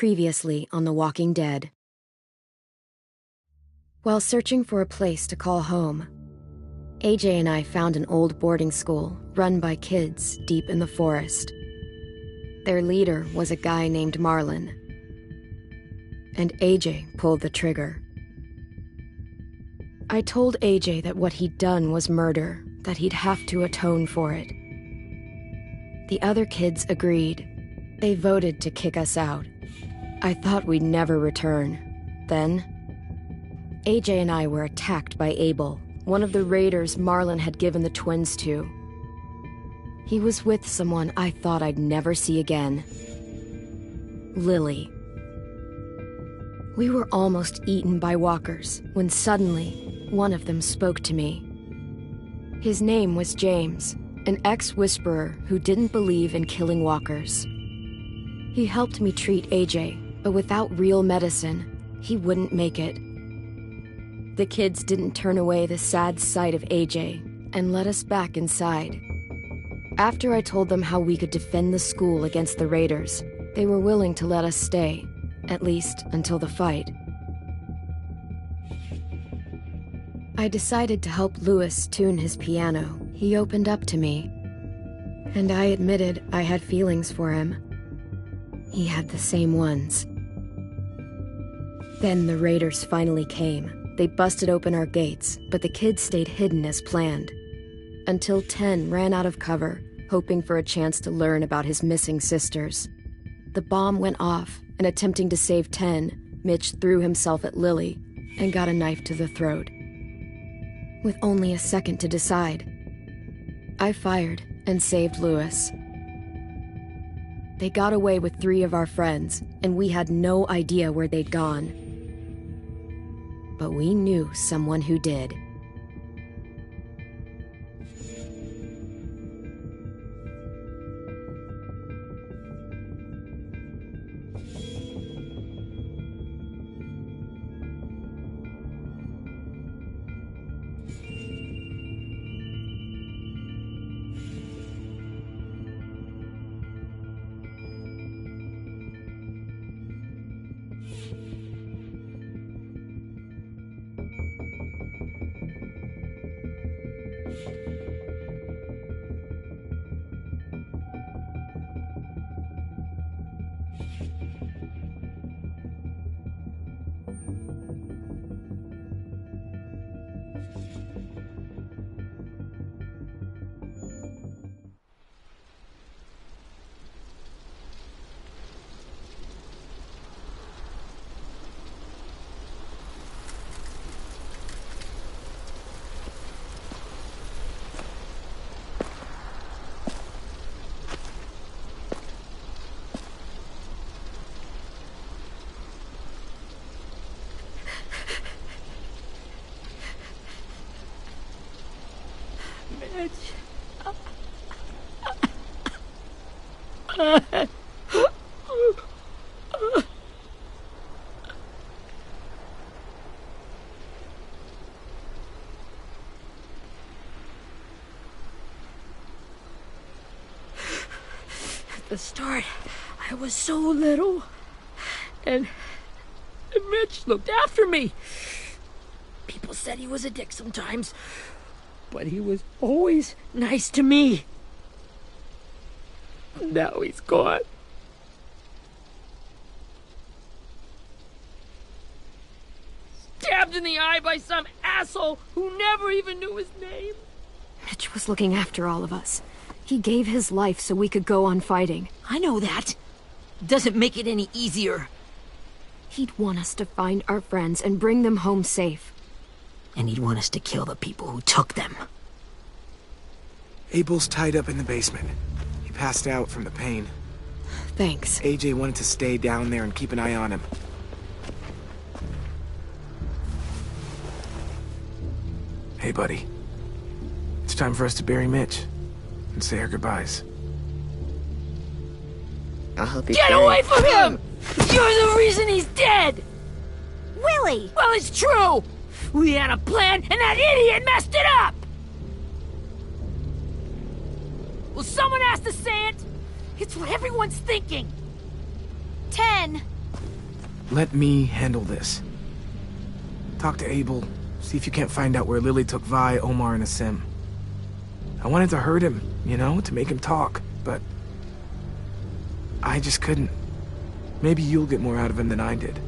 Previously on The Walking Dead. While searching for a place to call home, AJ and I found an old boarding school run by kids deep in the forest. Their leader was a guy named Marlon, and AJ pulled the trigger. I told AJ that what he'd done was murder, that he'd have to atone for it. The other kids agreed. They voted to kick us out. I thought we'd never return. Then, AJ and I were attacked by Abel, one of the raiders Marlon had given the twins to. He was with someone I thought I'd never see again. Lily. We were almost eaten by walkers when suddenly one of them spoke to me. His name was James, an ex-whisperer who didn't believe in killing walkers. He helped me treat AJ, but without real medicine, he wouldn't make it. The kids didn't turn away the sad sight of AJ and let us back inside. After I told them how we could defend the school against the raiders, they were willing to let us stay, at least until the fight. I decided to help Louis tune his piano. He opened up to me, and I admitted I had feelings for him. He had the same ones. Then the raiders finally came. They busted open our gates, but the kids stayed hidden as planned. Until Ten ran out of cover, hoping for a chance to learn about his missing sisters. The bomb went off, and attempting to save Ten, Mitch threw himself at Lily and got a knife to the throat. With only a second to decide, I fired and saved Louis. They got away with 3 of our friends, and we had no idea where they'd gone. But we knew someone who did. At the start, I was so little, and Mitch looked after me. People said he was a dick sometimes, but he was always nice to me. Now he's gone. Stabbed in the eye by some asshole who never even knew his name. Mitch was looking after all of us. He gave his life so we could go on fighting. I know that. Doesn't make it any easier. He'd want us to find our friends and bring them home safe. And he'd want us to kill the people who took them. Abel's tied up in the basement. He passed out from the pain. Thanks. AJ wanted to stay down there and keep an eye on him. Hey, buddy. It's time for us to bury Mitch and say our goodbyes. I'll help you. Get away from him! You're the reason he's dead! Willie! Well, it's true! We had a plan, and that idiot messed it up! Well, someone has to say it! It's what everyone's thinking! 10. let me handle this. Talk to Abel, see if you can't find out where Lily took Vi, Omar, and Asim. I wanted to hurt him, you know, to make him talk, but I just couldn't. Maybe you'll get more out of him than I did.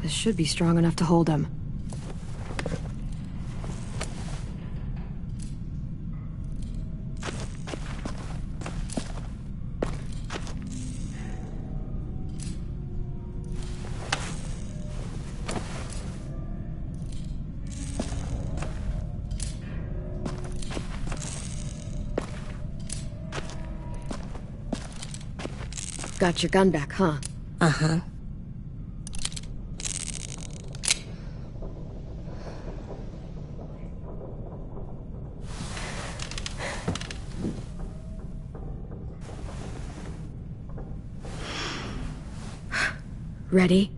This should be strong enough to hold him. Got your gun back, huh? Uh-huh. Ready?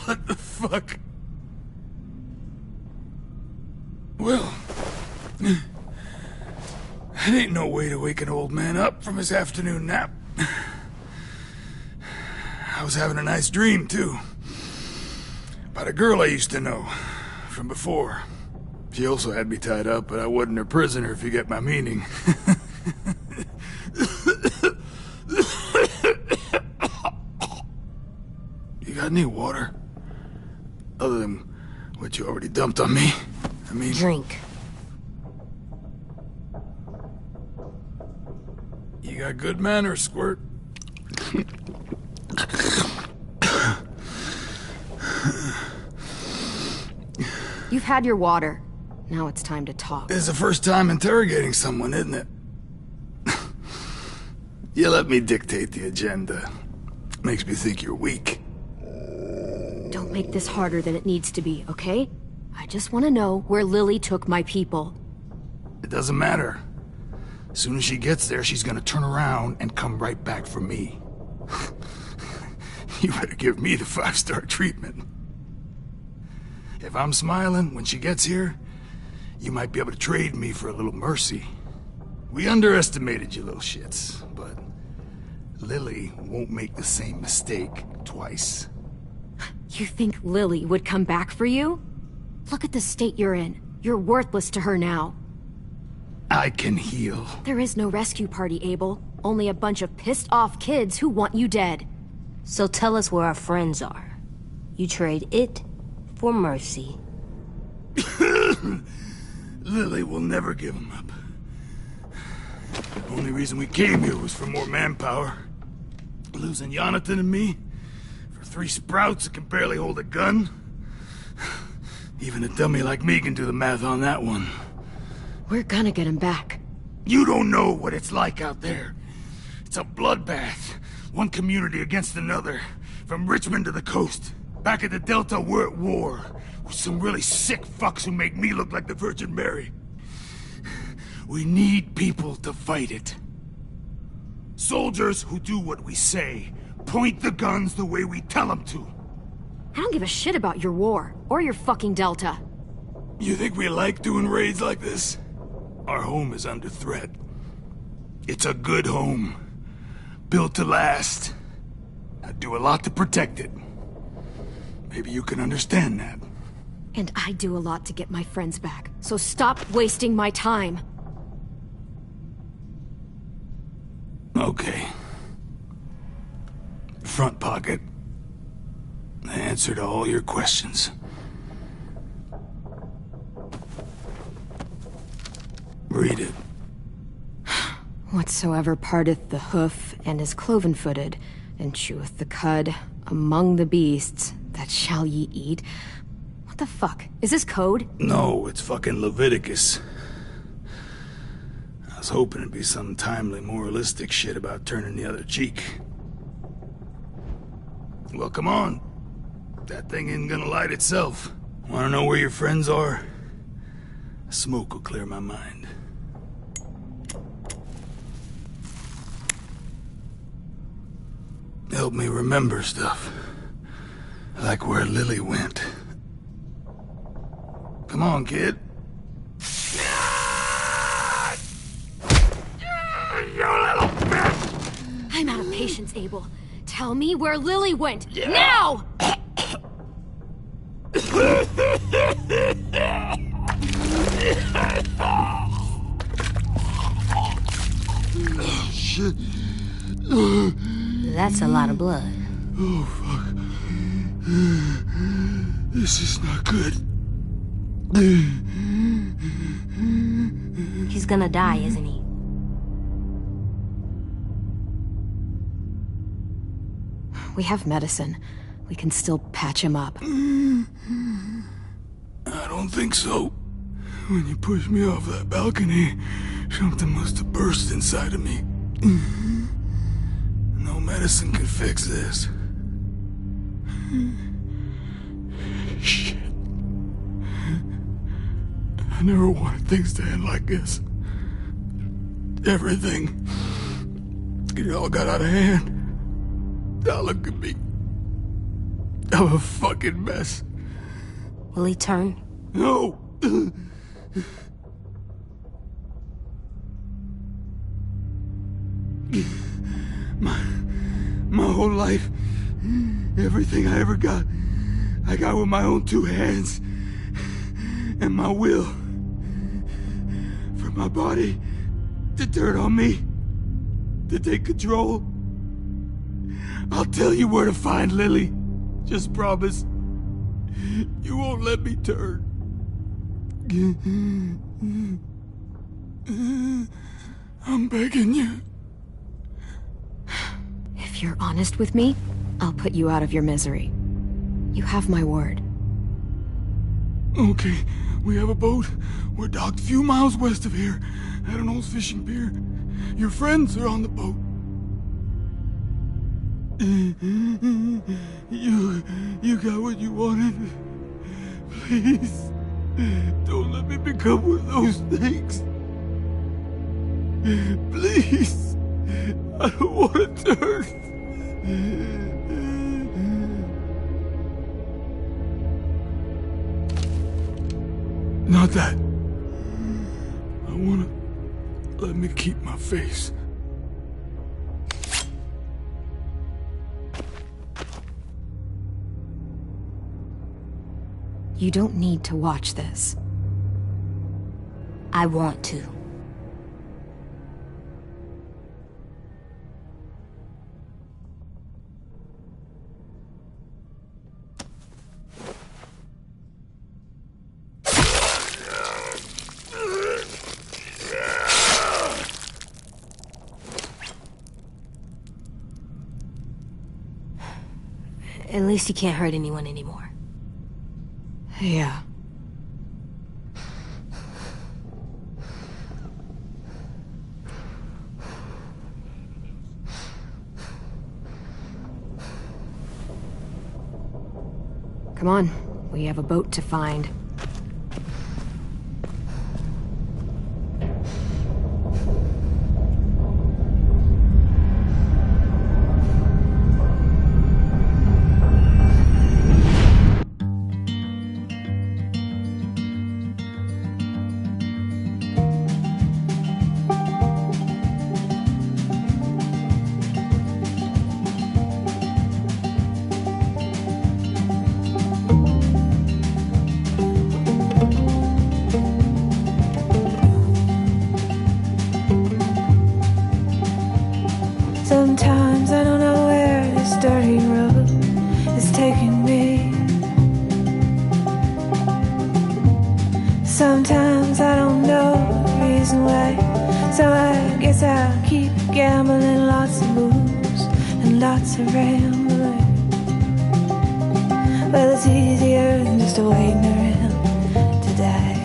What the fuck? Well, that ain't no way to wake an old man up from his afternoon nap. I was having a nice dream, too. About a girl I used to know from before. She also had me tied up, but I wasn't her prisoner, if you get my meaning. You got any water? Other than what you already dumped on me? I mean... Drink. You got good manners, Squirt. You've had your water. Now it's time to talk. It's the first time interrogating someone, isn't it? You let me dictate the agenda. Makes me think you're weak. Don't make this harder than it needs to be, okay? I just want to know where Lily took my people. It doesn't matter. As soon as she gets there, she's gonna turn around and come right back for me. You better give me the 5-star treatment. If I'm smiling when she gets here, you might be able to trade me for a little mercy. We underestimated you little shits, but Lily won't make the same mistake twice. You think Lily would come back for you? Look at the state you're in. You're worthless to her now. I can heal. There is no rescue party, Abel. Only a bunch of pissed-off kids who want you dead. So tell us where our friends are. You trade it for mercy. Lily will never give him up. The only reason we came here was for more manpower. Losing Jonathan and me for 3 sprouts that can barely hold a gun. Even a dummy like me can do the math on that one. We're gonna get him back. You don't know what it's like out there. It's a bloodbath. One community against another. From Richmond to the coast. Back at the Delta, we're at war. With some really sick fucks who make me look like the Virgin Mary. We need people to fight it. Soldiers who do what we say. Point the guns the way we tell them to. I don't give a shit about your war, or your fucking Delta. You think we like doing raids like this? Our home is under threat. It's a good home. Built to last. I do a lot to protect it. Maybe you can understand that. And I do a lot to get my friends back, so stop wasting my time. Okay. front pocket. The answer to all your questions. Read it. Whatsoever parteth the hoof and is cloven-footed, and cheweth the cud among the beasts, that shall ye eat. What the fuck? Is this code? No, it's fucking Leviticus. I was hoping it'd be some timely, moralistic shit about turning the other cheek. Well, come on. That thing ain't gonna light itself. Wanna know where your friends are? Smoke will clear my mind. Help me remember stuff. Like where Lily went. Come on, kid. You little bitch! I'm out of patience, Abel. Tell me where Lily went. Now! Shit. That's a lot of blood. Oh, fuck. This is not good. He's gonna die, isn't he? We have medicine. We can still patch him up. I don't think so. When you pushed me off that balcony, something must have burst inside of me. No medicine could fix this. Shit. I never wanted things to end like this. Everything. It all got out of hand. Now look at me. I'm a fucking mess. Will he turn? No! My whole life, everything I ever got, I got with my own two hands. And my will. For my body to turn on me. To take control. I'll tell you where to find Lily. Just promise. You won't let me turn. I'm begging you. If you're honest with me, I'll put you out of your misery. You have my word. Okay, we have a boat. We're docked a few miles west of here, at an old fishing pier. Your friends are on the boat. You got what you wanted. Please, don't let me become one of those things. Please, I don't want to turn. Not that. I wanna let me keep my face. You don't need to watch this. I want to. At least you can't hurt anyone anymore. Yeah. Come on, we have a boat to find. dirty road is taking me. Sometimes I don't know the reason why, so I guess I'll keep gambling, lots of moves and lots of rambling. Well, it's easier than just waiting around to die.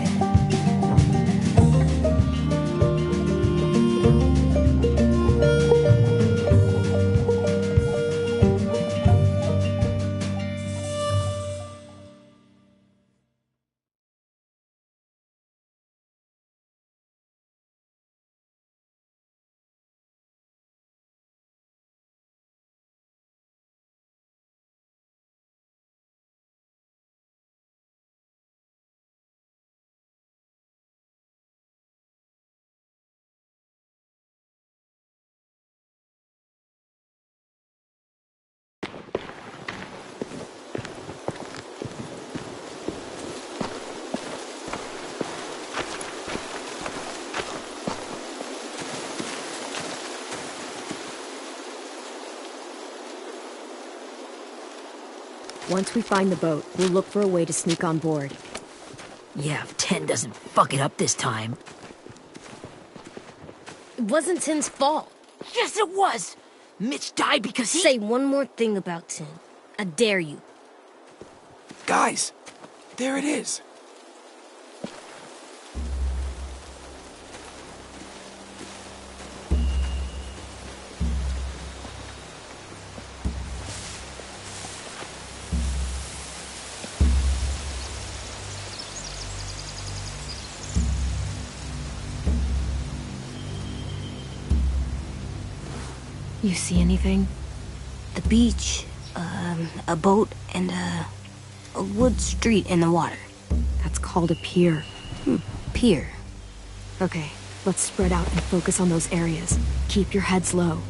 Once we find the boat, we'll look for a way to sneak on board. Yeah, if Ten doesn't fuck it up this time. It wasn't Ten's fault. Yes, it was! Mitch died because he— Say one more thing about Ten. I dare you. Guys, there it is. You see anything? The beach, a boat, and a wood street in the water. That's called a pier. Pier. Okay, let's spread out and focus on those areas. Keep your heads low.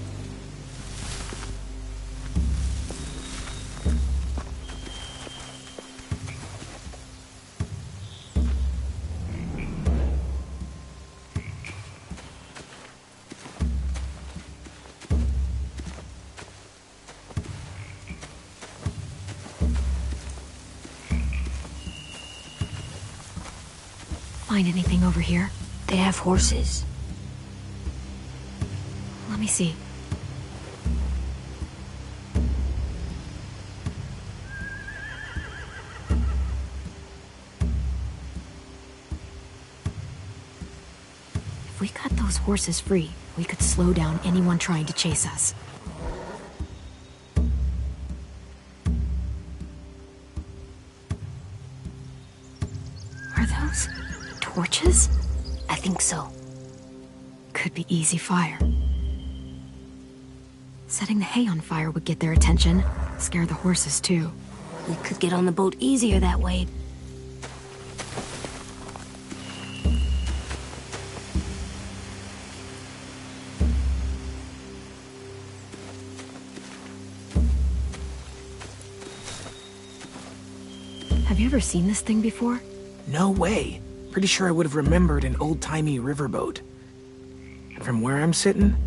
Find anything over here? They have horses. Let me see. If we cut those horses free, we could slow down anyone trying to chase us. Are those torches? I think so. Could be easy fire. Setting the hay on fire would get their attention. Scare the horses, too. We could get on the boat easier that way. Have you ever seen this thing before? No way. Pretty sure I would have remembered an old-timey riverboat. And from where I'm sitting,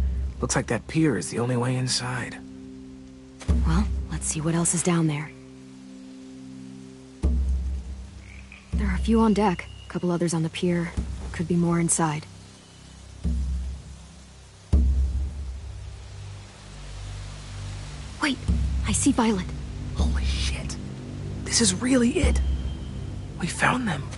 looks like that pier is the only way inside. Well, let's see what else is down there. There are a few on deck, a couple others on the pier. Could be more inside. Wait, I see Violet. Holy shit. This is really it. We found them.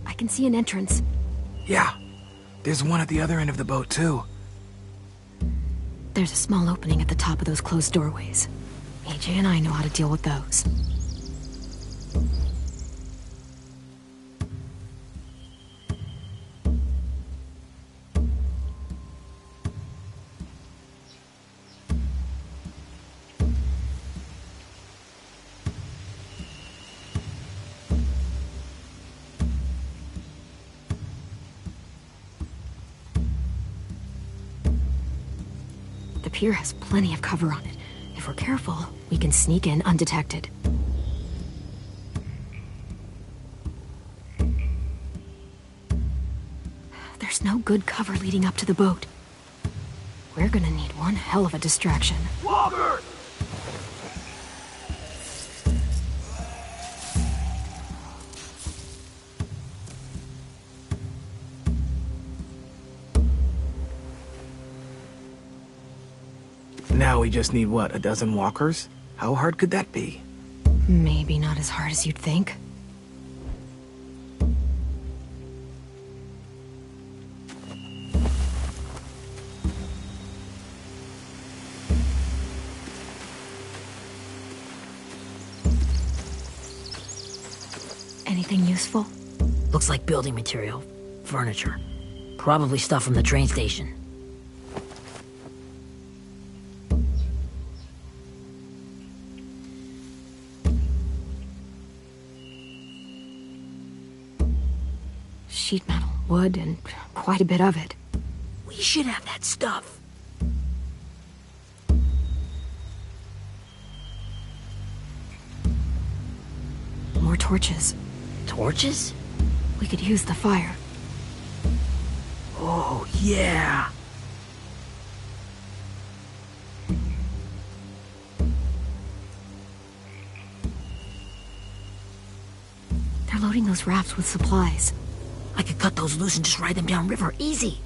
I can see an entrance. Yeah. There's one at the other end of the boat, too. There's a small opening at the top of those closed doorways. AJ and I know how to deal with those. The pier has plenty of cover on it. If we're careful, we can sneak in undetected. There's no good cover leading up to the boat. We're gonna need one hell of a distraction. Walker! Now we just need, what, a dozen walkers? How hard could that be? Maybe not as hard as you'd think. Anything useful? Looks like building material. Furniture. Probably stuff from the train station. Sheet metal, wood, and quite a bit of it. We should have that stuff. More torches. Torches? We could use the fire. Oh, yeah. They're loading those rafts with supplies. I could cut those loose and just ride them downriver, easy.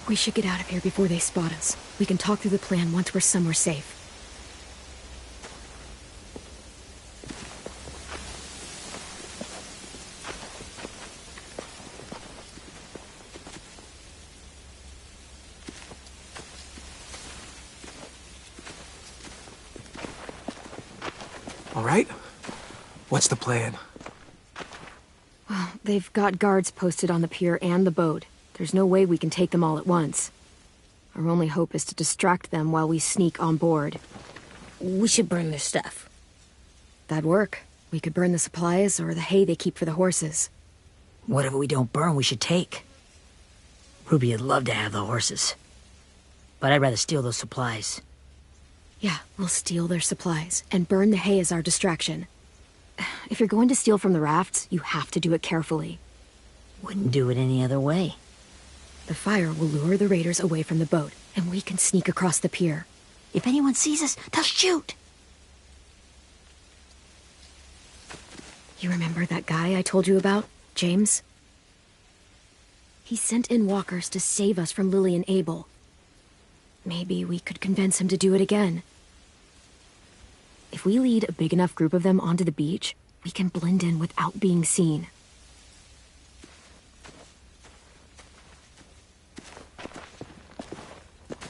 We should get out of here before they spot us. We can talk through the plan once we're somewhere safe. All right? What's the plan? Well, they've got guards posted on the pier and the boat. There's no way we can take them all at once. Our only hope is to distract them while we sneak on board. We should burn their stuff. That'd work. We could burn the supplies or the hay they keep for the horses. Whatever we don't burn, we should take. Ruby would love to have the horses. But I'd rather steal those supplies. Yeah, we'll steal their supplies and burn the hay as our distraction. If you're going to steal from the rafts, you have to do it carefully. Wouldn't do it any other way. The fire will lure the raiders away from the boat, and we can sneak across the pier. If anyone sees us, they'll shoot. You remember that guy I told you about, James? He sent in walkers to save us from Lily and Abel. Maybe we could convince him to do it again. If we lead a big enough group of them onto the beach, we can blend in without being seen.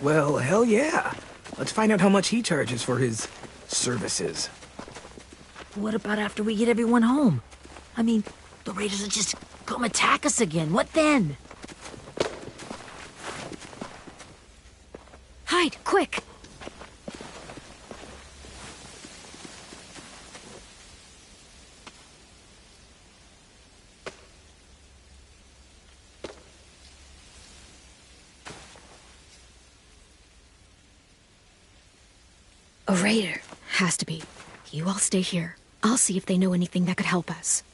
Well, hell yeah. Let's find out how much he charges for his services. What about after we get everyone home? I mean, the raiders will just come attack us again. What then? Hide, quick! A raider. Has to be. You all stay here. I'll see if they know anything that could help us.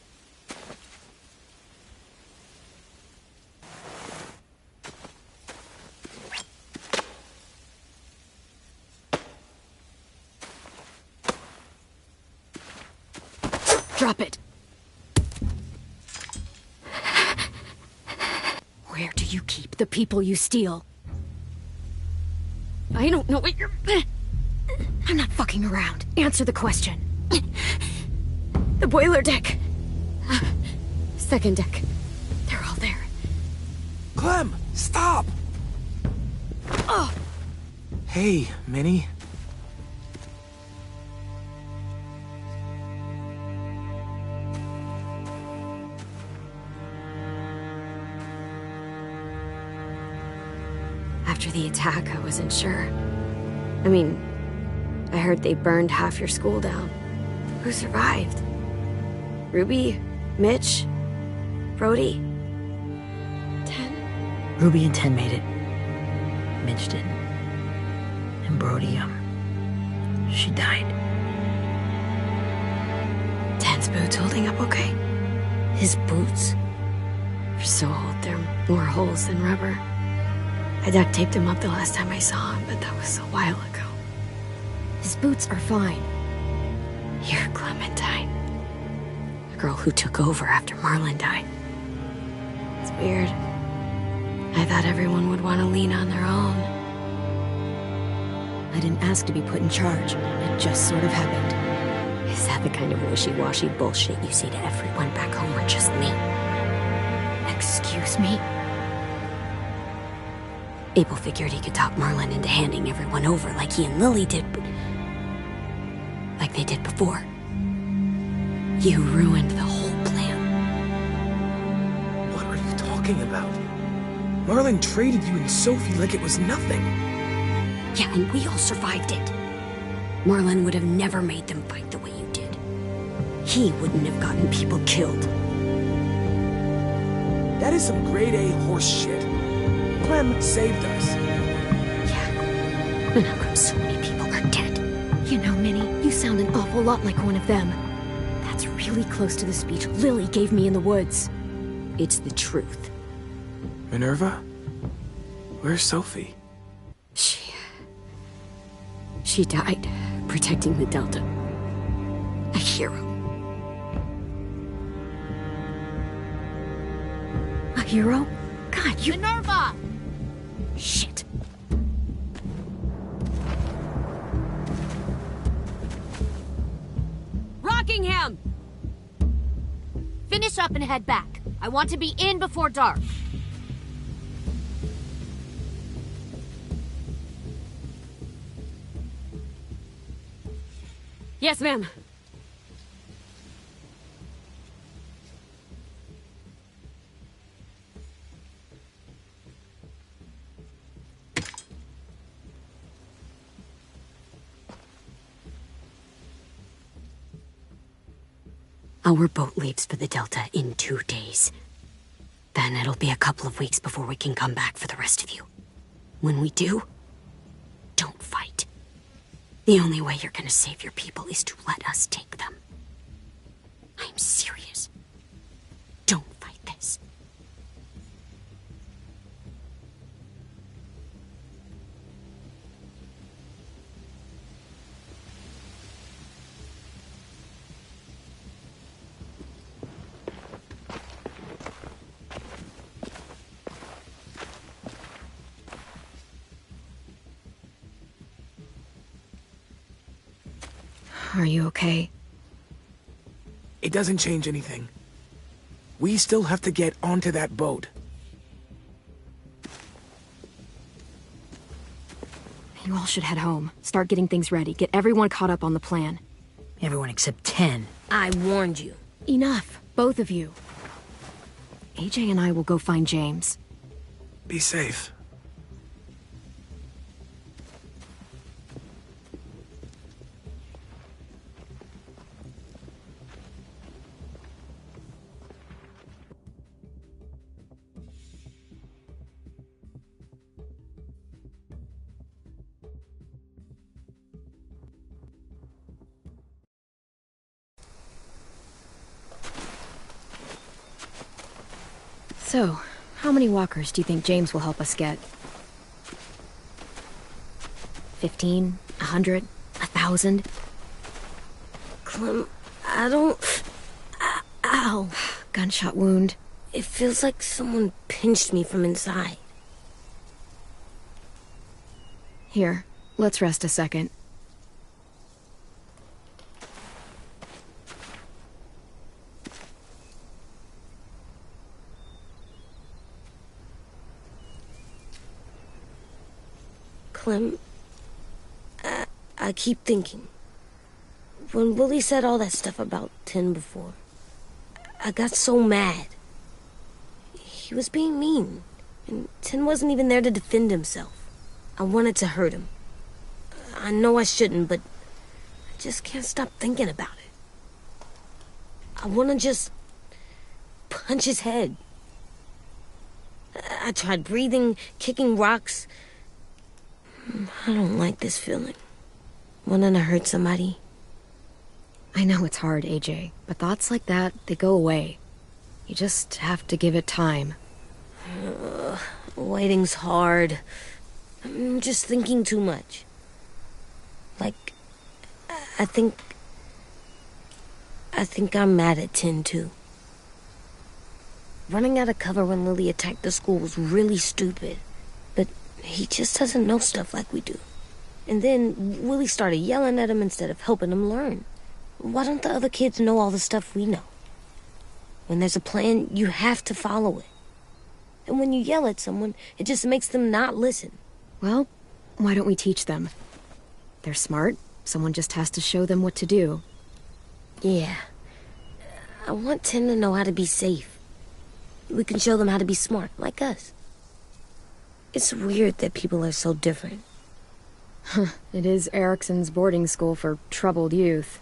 Drop it. Where do you keep the people you steal? I don't know what you're... I'm not fucking around. Answer the question. The boiler deck. Second deck. They're all there. Clem, stop! Oh! Hey, Minnie. After the attack, I wasn't sure. I mean, I heard they burned half your school down. Who survived? Ruby? Mitch? Brody? 10? Ruby and 10 made it. Mitch didn't. And Brody, she died. Merlin's boots holding up okay? His boots? They're so old, there are more holes than rubber. I duct taped him up the last time I saw him, but that was a while ago. His boots are fine. You're Clementine. The girl who took over after Marlon died. It's weird. I thought everyone would want to lean on their own. I didn't ask to be put in charge. It just sort of happened. Is that the kind of wishy-washy bullshit you say to everyone back home, or just me? Excuse me? Abel figured he could talk Marlon into handing everyone over like he and Lily did, but... like they did before. You ruined the whole plan. What are you talking about? Marlon traded you and Sophie like it was nothing. Yeah, and we all survived it. Marlon would have never made them fight the way you did. He wouldn't have gotten people killed. That is some grade A horse shit. Clem saved us. Yeah, and how come so many people are dead? You know, Minnie, you sound an awful lot like one of them. That's really close to the speech Lily gave me in the woods. It's the truth. Minerva? Where's Sophie? She died protecting the Delta. A hero. A hero? God, you... Minerva! Shit. Rockingham! Finish up and head back. I want to be in before dark. Yes, ma'am. Our boat leaves for the Delta in 2 days. Then it'll be a couple of weeks before we can come back for the rest of you. When we do, don't fight. The only way you're gonna save your people is to let us take them. I'm serious. Don't fight this. Are you okay? It doesn't change anything. We still have to get onto that boat. You all should head home. Start getting things ready. Get everyone caught up on the plan. Everyone except 10. I warned you. Enough, both of you. AJ and I will go find James. Be safe. So, how many walkers do you think James will help us get? 15? 100? 1,000? Clem, I don't... Ow. Gunshot wound. It feels like someone pinched me from inside. Here, let's rest a second. Clem, I keep thinking. When Willie said all that stuff about 10 before, I got so mad. He was being mean, and 10 wasn't even there to defend himself. I wanted to hurt him. I know I shouldn't, but I just can't stop thinking about it. I want to just punch his head. I tried breathing, kicking rocks. I don't like this feeling. Wanting to hurt somebody. I I know it's hard, AJ, but thoughts like that, they go away. You just have to give it time. Waiting's hard. I'm just thinking too much. Like, I think I'm mad at Tin, too. Running out of cover when Lily attacked the school was really stupid. But he just doesn't know stuff like we do. And then Willie started yelling at him instead of helping him learn. Why don't the other kids know all the stuff we know? When there's a plan, you have to follow it. And when you yell at someone, it just makes them not listen. Well, why don't we teach them? They're smart. Someone just has to show them what to do. Yeah. I want Tin to know how to be safe. We can show them how to be smart, like us. It's weird that people are so different. It is Erickson's boarding school for troubled youth.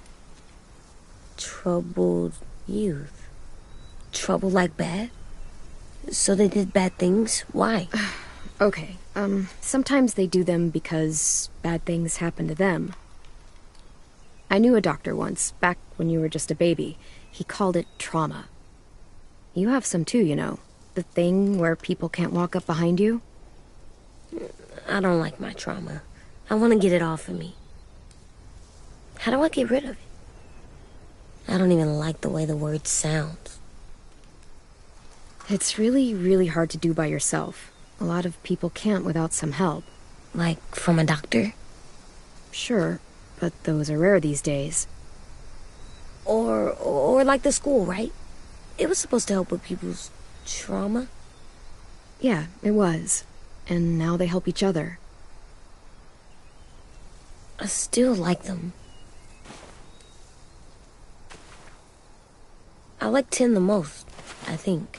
Troubled youth? Trouble like bad? So they did bad things? Why? Okay, sometimes they do them because bad things happen to them. I knew a doctor once, back when you were just a baby. He called it trauma. You have some too, you know. The thing where people can't walk up behind you. I don't like my trauma. I want to get it off of me. How do I get rid of it? I don't even like the way the word sounds. It's really, really hard to do by yourself. A lot of people can't without some help. Like from a doctor? Sure, but those are rare these days. Or like the school, right? It was supposed to help with people's trauma. Yeah, it was. And now they help each other. I still like them. I like Tin the most, I think.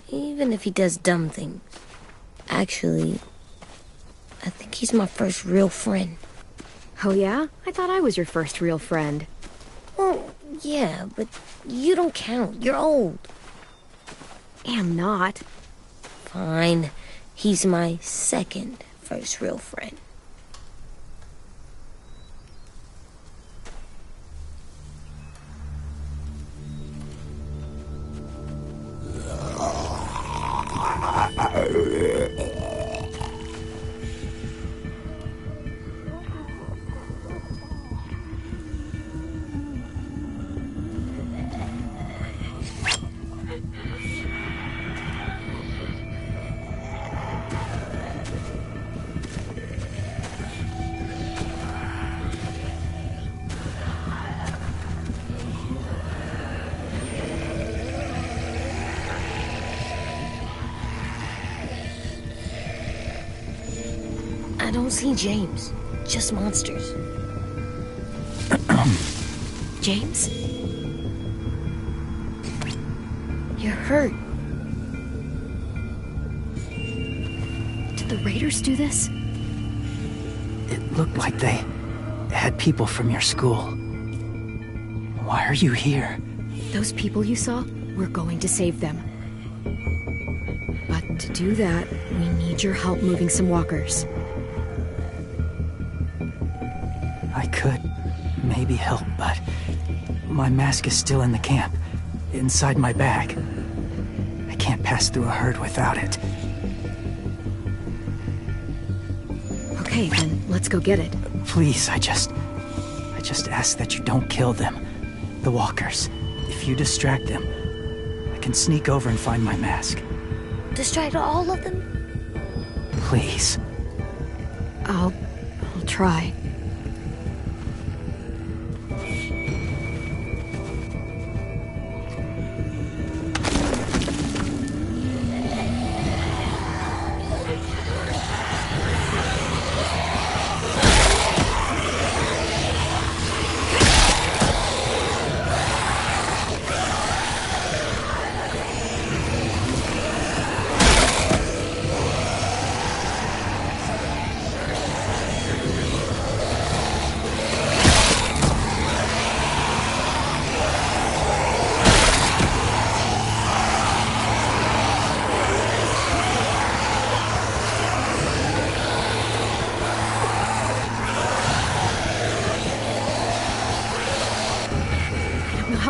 Even if he does dumb things. Actually, I think he's my first real friend. Oh yeah? I thought I was your first real friend. Well, yeah, but you don't count. You're old. Am not. Fine. He's my second first real friend. I don't see James. Just monsters. James? You're hurt. Did the Raiders do this? It looked like they had people from your school. Why are you here? Those people you saw, we're going to save them. But to do that, we need your help moving some walkers. I could maybe help, but my mask is still in the camp, inside my bag. I can't pass through a herd without it. Okay, then let's go get it. Please, I just ask that you don't kill them. The walkers. If you distract them, I can sneak over and find my mask. Distract all of them? Please. I'll try.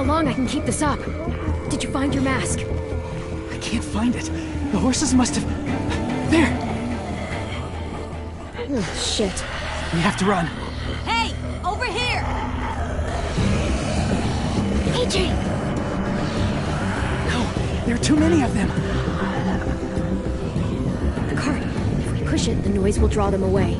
how long I can keep this up. Did you find your mask? I can't find it. The horses must have... There! Oh, shit. We have to run. Hey, over here! AJ! No, there are too many of them. The cart. If we push it, the noise will draw them away.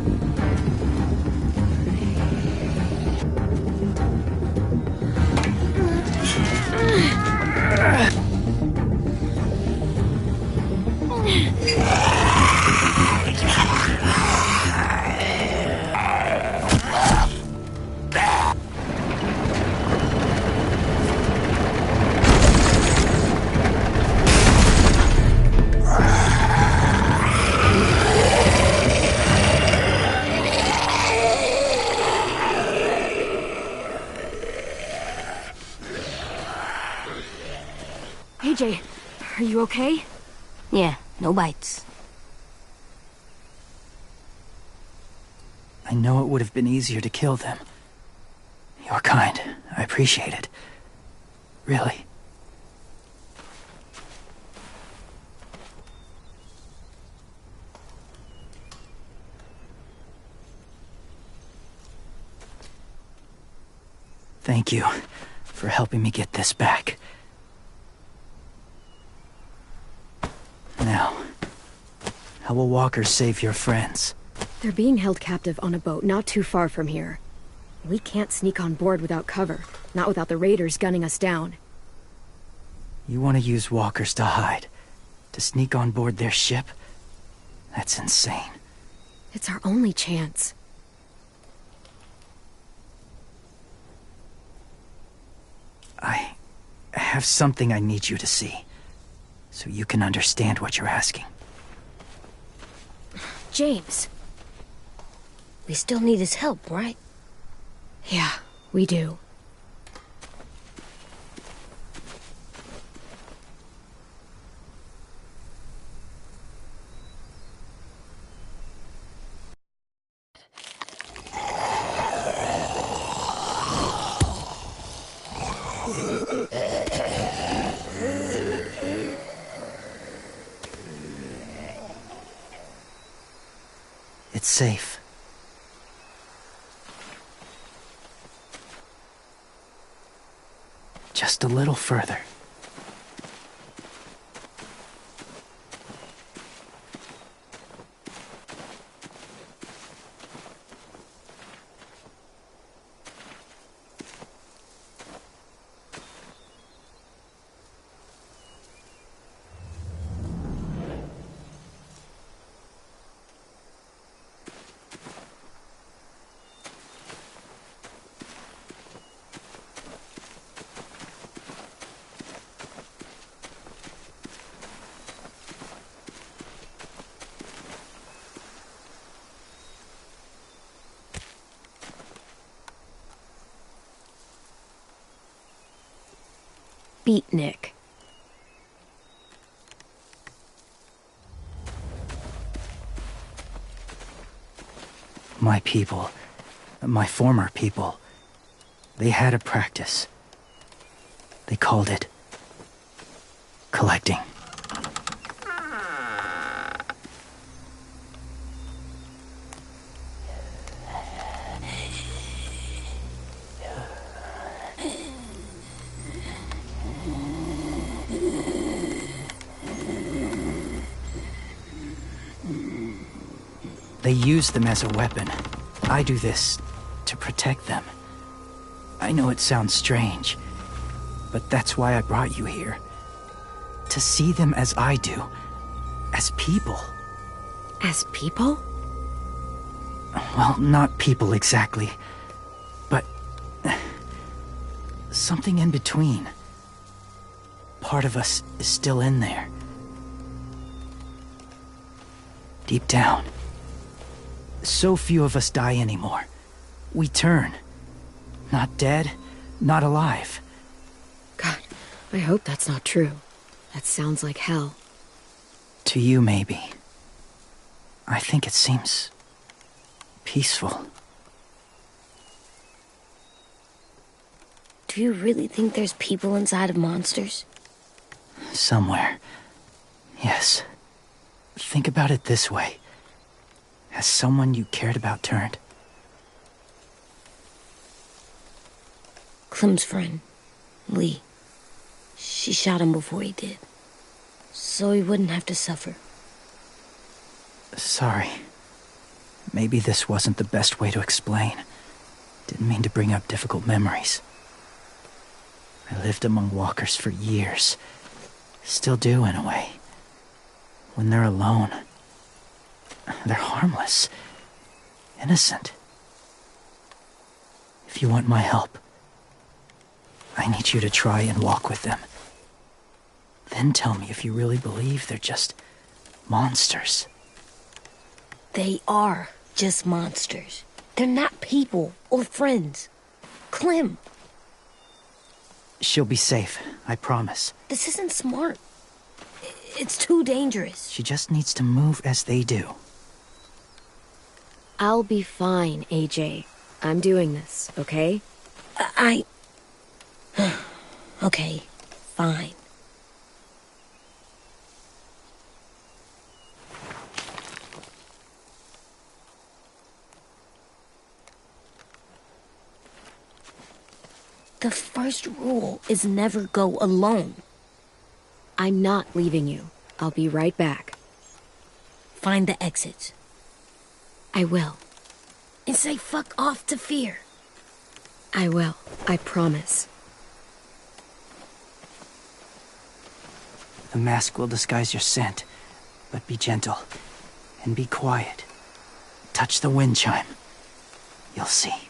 AJ, are you okay? Yeah, no bites. I know it would have been easier to kill them. You're kind. I appreciate it. Really. Thank you for helping me get this back. Now, how will Walker save your friends? They're being held captive on a boat not too far from here. We can't sneak on board without cover, not without the raiders gunning us down. You want to use walkers to hide? To sneak on board their ship? That's insane. It's our only chance. I have something I need you to see, so you can understand what you're asking. James. We still need his help, right? Yeah, we do. It's safe. Just a little further. Beatnik. My people, my former people, they had a practice. They called it collecting. They use them as a weapon. I do this to protect them. I know it sounds strange, but that's why I brought you here. To see them as I do. As people. As people? Well, not people exactly, but something in between. Part of us is still in there. Deep down. So few of us die anymore. We turn. Not dead, not alive. God, I hope that's not true. That sounds like hell. To you, maybe. I think it seems peaceful. Do you really think there's people inside of monsters? Somewhere. Yes. Think about it this way. Has someone you cared about turned? Clem's friend, Lee. She shot him before he did. So he wouldn't have to suffer. Sorry. Maybe this wasn't the best way to explain. Didn't mean to bring up difficult memories. I lived among walkers for years. Still do, in a way. When they're alone, they're harmless. Innocent. If you want my help, I need you to try and walk with them. Then tell me if you really believe they're just monsters. They are just monsters. They're not people or friends. Clem, She'll be safe, I promise. this isn't smart. It's too dangerous. She just needs to move as they do. I'll be fine, AJ. I'm doing this, okay? Okay, fine. The first rule is never go alone. I'm not leaving you. I'll be right back. Find the exits. I will. And say fuck off to fear. I will. I promise. The mask will disguise your scent, but be gentle. And be quiet. Touch the wind chime. You'll see.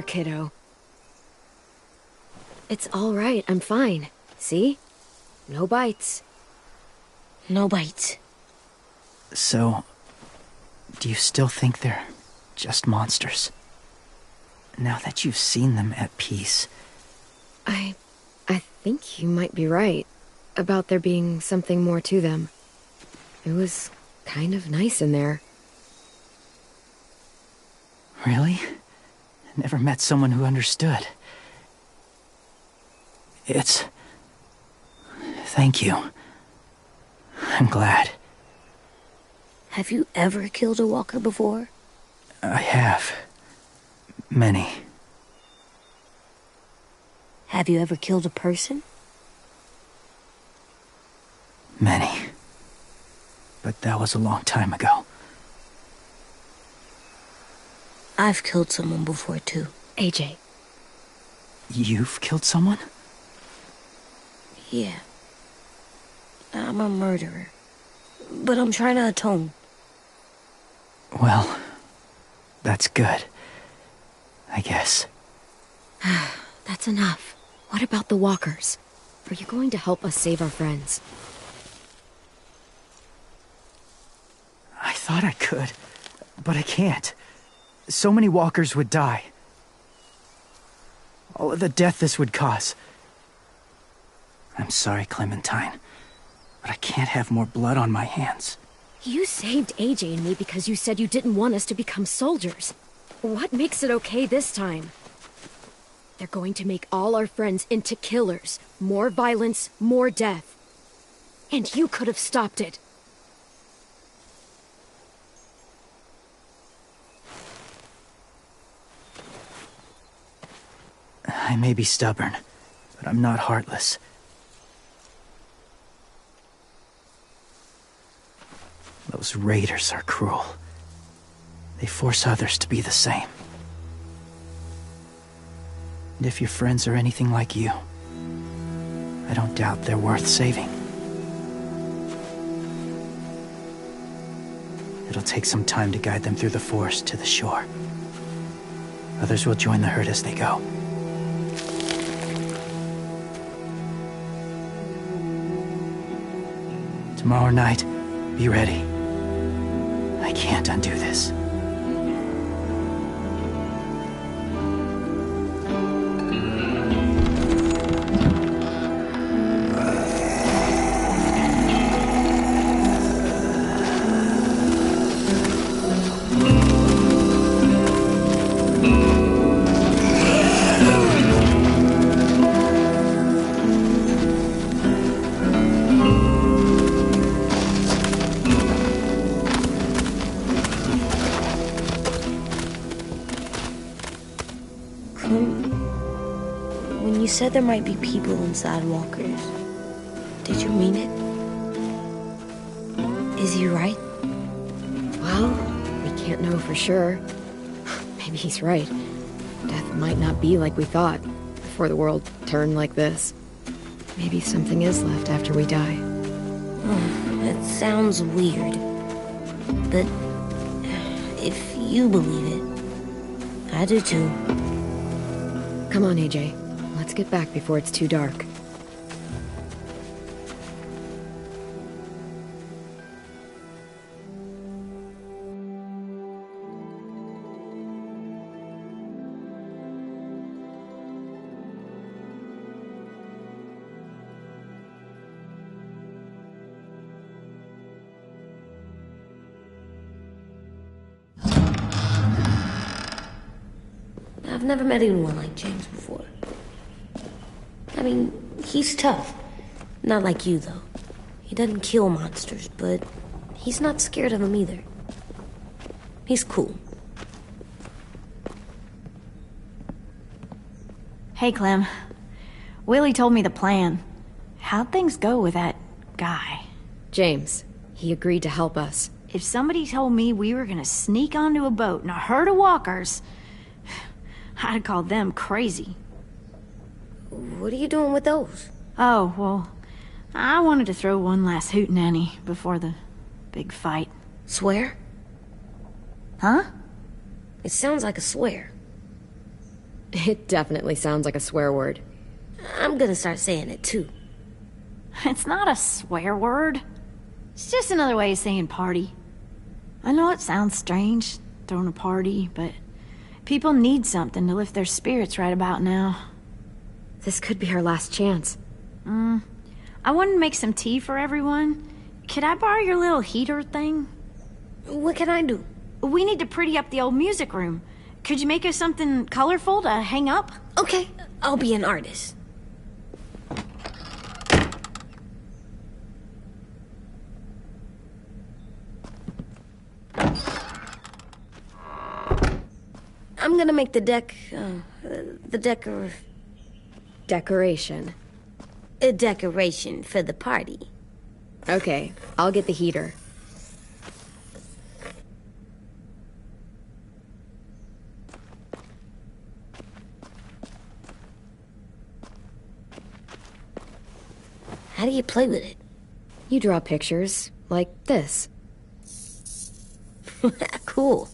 kiddo. It's all right, I'm fine. See? No bites. No bites. So, do you still think they're just monsters? Now that you've seen them at peace. I think you might be right about there being something more to them. It was kind of nice in there. Really? Never met someone who understood. Thank you. I'm glad. Have you ever killed a walker before? I have. Many. Have you ever killed a person? Many. But that was a long time ago. I've killed someone before, too. AJ. You've killed someone? Yeah. I'm a murderer. But I'm trying to atone. Well, that's good. I guess. That's enough. What about the walkers? Are you going to help us save our friends? I thought I could, but I can't. So many walkers would die. All of the death this would cause. I'm sorry, Clementine, but I can't have more blood on my hands. You saved AJ and me because you said you didn't want us to become soldiers. What makes it okay this time? They're going to make all our friends into killers. More violence, more death. And you could have stopped it. I may be stubborn, but I'm not heartless. Those raiders are cruel. They force others to be the same. And if your friends are anything like you, I don't doubt they're worth saving. It'll take some time to guide them through the forest to the shore. Others will join the herd as they go. Tomorrow night, be ready. I can't undo this. When you said there might be people inside walkers, did you mean it? Is he right? Well, we can't know for sure. Maybe he's right. Death might not be like we thought before the world turned like this. Maybe something is left after we die. It sounds weird. But if you believe it, I do too. Come on, AJ. Let's get back before it's too dark. I've never met anyone like James before. I mean, he's tough. Not like you, though. He doesn't kill monsters, but he's not scared of them either. He's cool. Hey, Clem. Willie told me the plan. How'd things go with that guy? James, he agreed to help us. If somebody told me we were gonna sneak onto a boat in a herd of walkers, I'd call them crazy. What are you doing with those? Oh, well, I wanted to throw one last hootenanny before the big fight. Swear? Huh? It sounds like a swear. It definitely sounds like a swear word. I'm gonna start saying it too. It's not a swear word. It's just another way of saying party. I know it sounds strange, throwing a party, but people need something to lift their spirits right about now. This could be our last chance. I wanted to make some tea for everyone. Could I borrow your little heater thing? What can I do? We need to pretty up the old music room. Could you make us something colorful to hang up? Okay, I'll be an artist. I'm gonna make the Decoration. a decoration for the party. Okay, I'll get the heater. How do you play with it? You draw pictures, like this. Cool.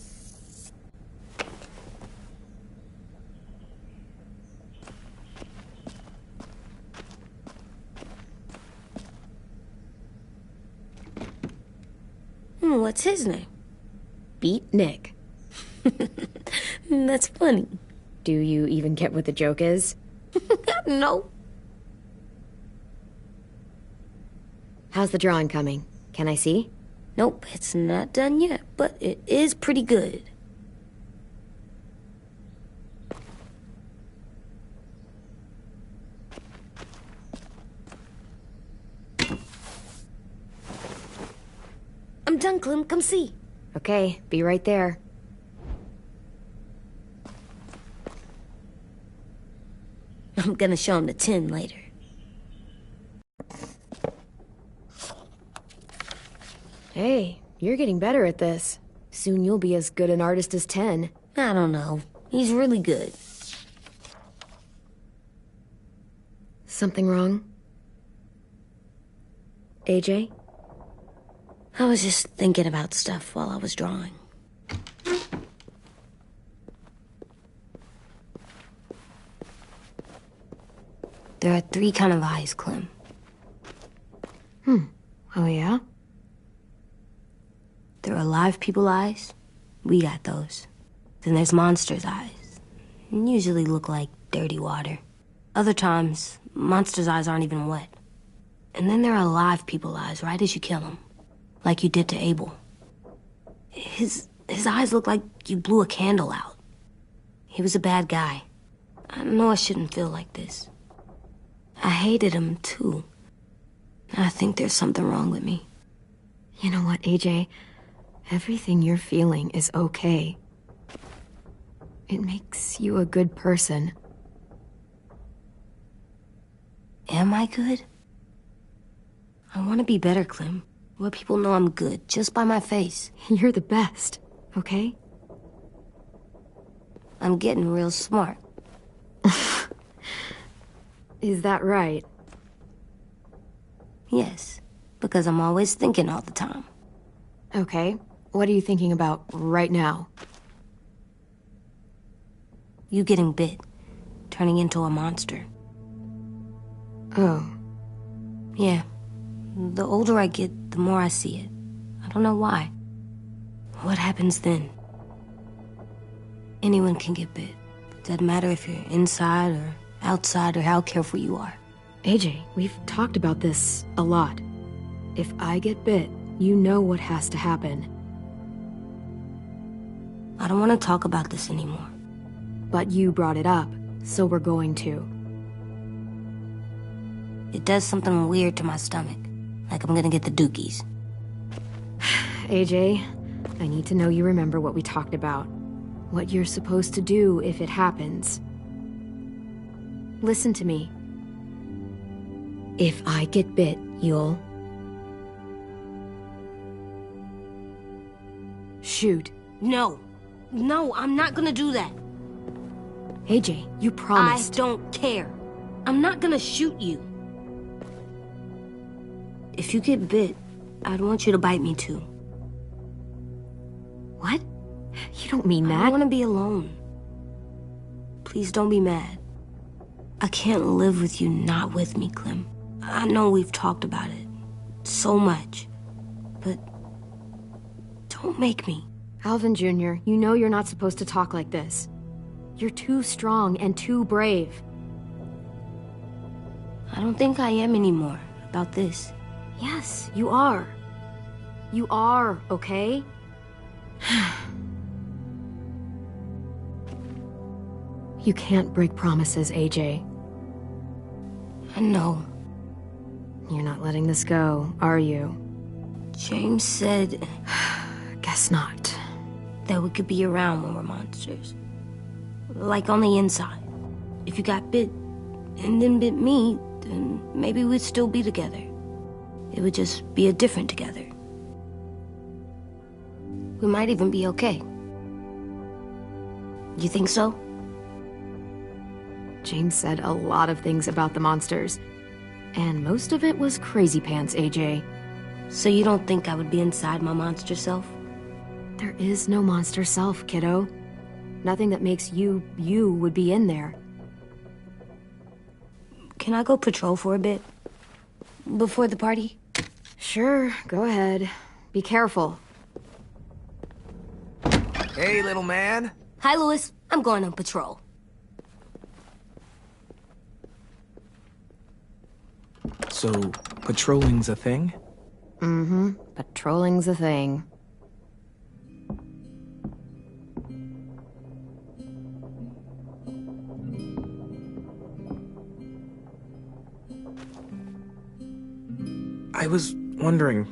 What's his name? Beat Nick. That's funny. Do you even get what the joke is? No. How's the drawing coming? Can I see? Nope, it's not done yet, but it is pretty good. I'm done, Clem. Come see. Okay, be right there. I'm gonna show him the tin later. Hey, you're getting better at this. Soon you'll be as good an artist as 10. I don't know. He's really good. Something wrong? AJ? I was just thinking about stuff while I was drawing. There are 3 kind of eyes, Clem. Oh, yeah? There are live people eyes. We got those. Then there's monsters' eyes. Usually look like dirty water. Other times, monsters' eyes aren't even wet. And then there are live people eyes right as you kill them. Like you did to Abel. His eyes look like you blew a candle out. He was a bad guy. I know I shouldn't feel like this. I hated him, too. I think there's something wrong with me. You know what, AJ? Everything you're feeling is okay. It makes you a good person. Am I good? I want to be better, Clem. Let people know I'm good, just by my face. You're the best, okay? I'm getting real smart. Is that right? Yes, because I'm always thinking all the time. Okay, what are you thinking about right now? You getting bit, turning into a monster. Oh. Yeah. The older I get, the more I see it. I don't know why. What happens then? Anyone can get bit. Doesn't matter if you're inside or outside or how careful you are. AJ, we've talked about this a lot. If I get bit, you know what has to happen. I don't want to talk about this anymore. But you brought it up, so we're going to. It does something weird to my stomach. Like I'm gonna get the dookies. AJ, I need to know you remember what we talked about. What you're supposed to do if it happens. Listen to me. If I get bit, you'll... shoot. No. No, I'm not gonna do that. AJ, you promised. I don't care. I'm not gonna shoot you. If you get bit, I'd want you to bite me too. What? You don't mean that. I don't want to be alone. Please don't be mad. I can't live with you not with me, Clem. I know we've talked about it so much, but don't make me. Alvin Jr., you know you're not supposed to talk like this. You're too strong and too brave. I don't think I am anymore about this. Yes, you are. You are, okay? You can't break promises, AJ. I know. You're not letting this go, are you? James said Guess not. that we could be around when we're monsters. Like on the inside. If you got bit and then bit me, then maybe we'd still be together. It would just be a different together. We might even be okay. You think so? James said a lot of things about the monsters. And most of it was crazy pants, AJ. So you don't think I would be inside my monster self? There is no monster self, kiddo. Nothing that makes you, you would be in there. Can I go patrol for a bit? Before the party? Sure, go ahead. Be careful. Hey, little man. Hi, Louis. I'm going on patrol. So, patrolling's a thing? Mm-hmm. Patrolling's a thing. I was wondering...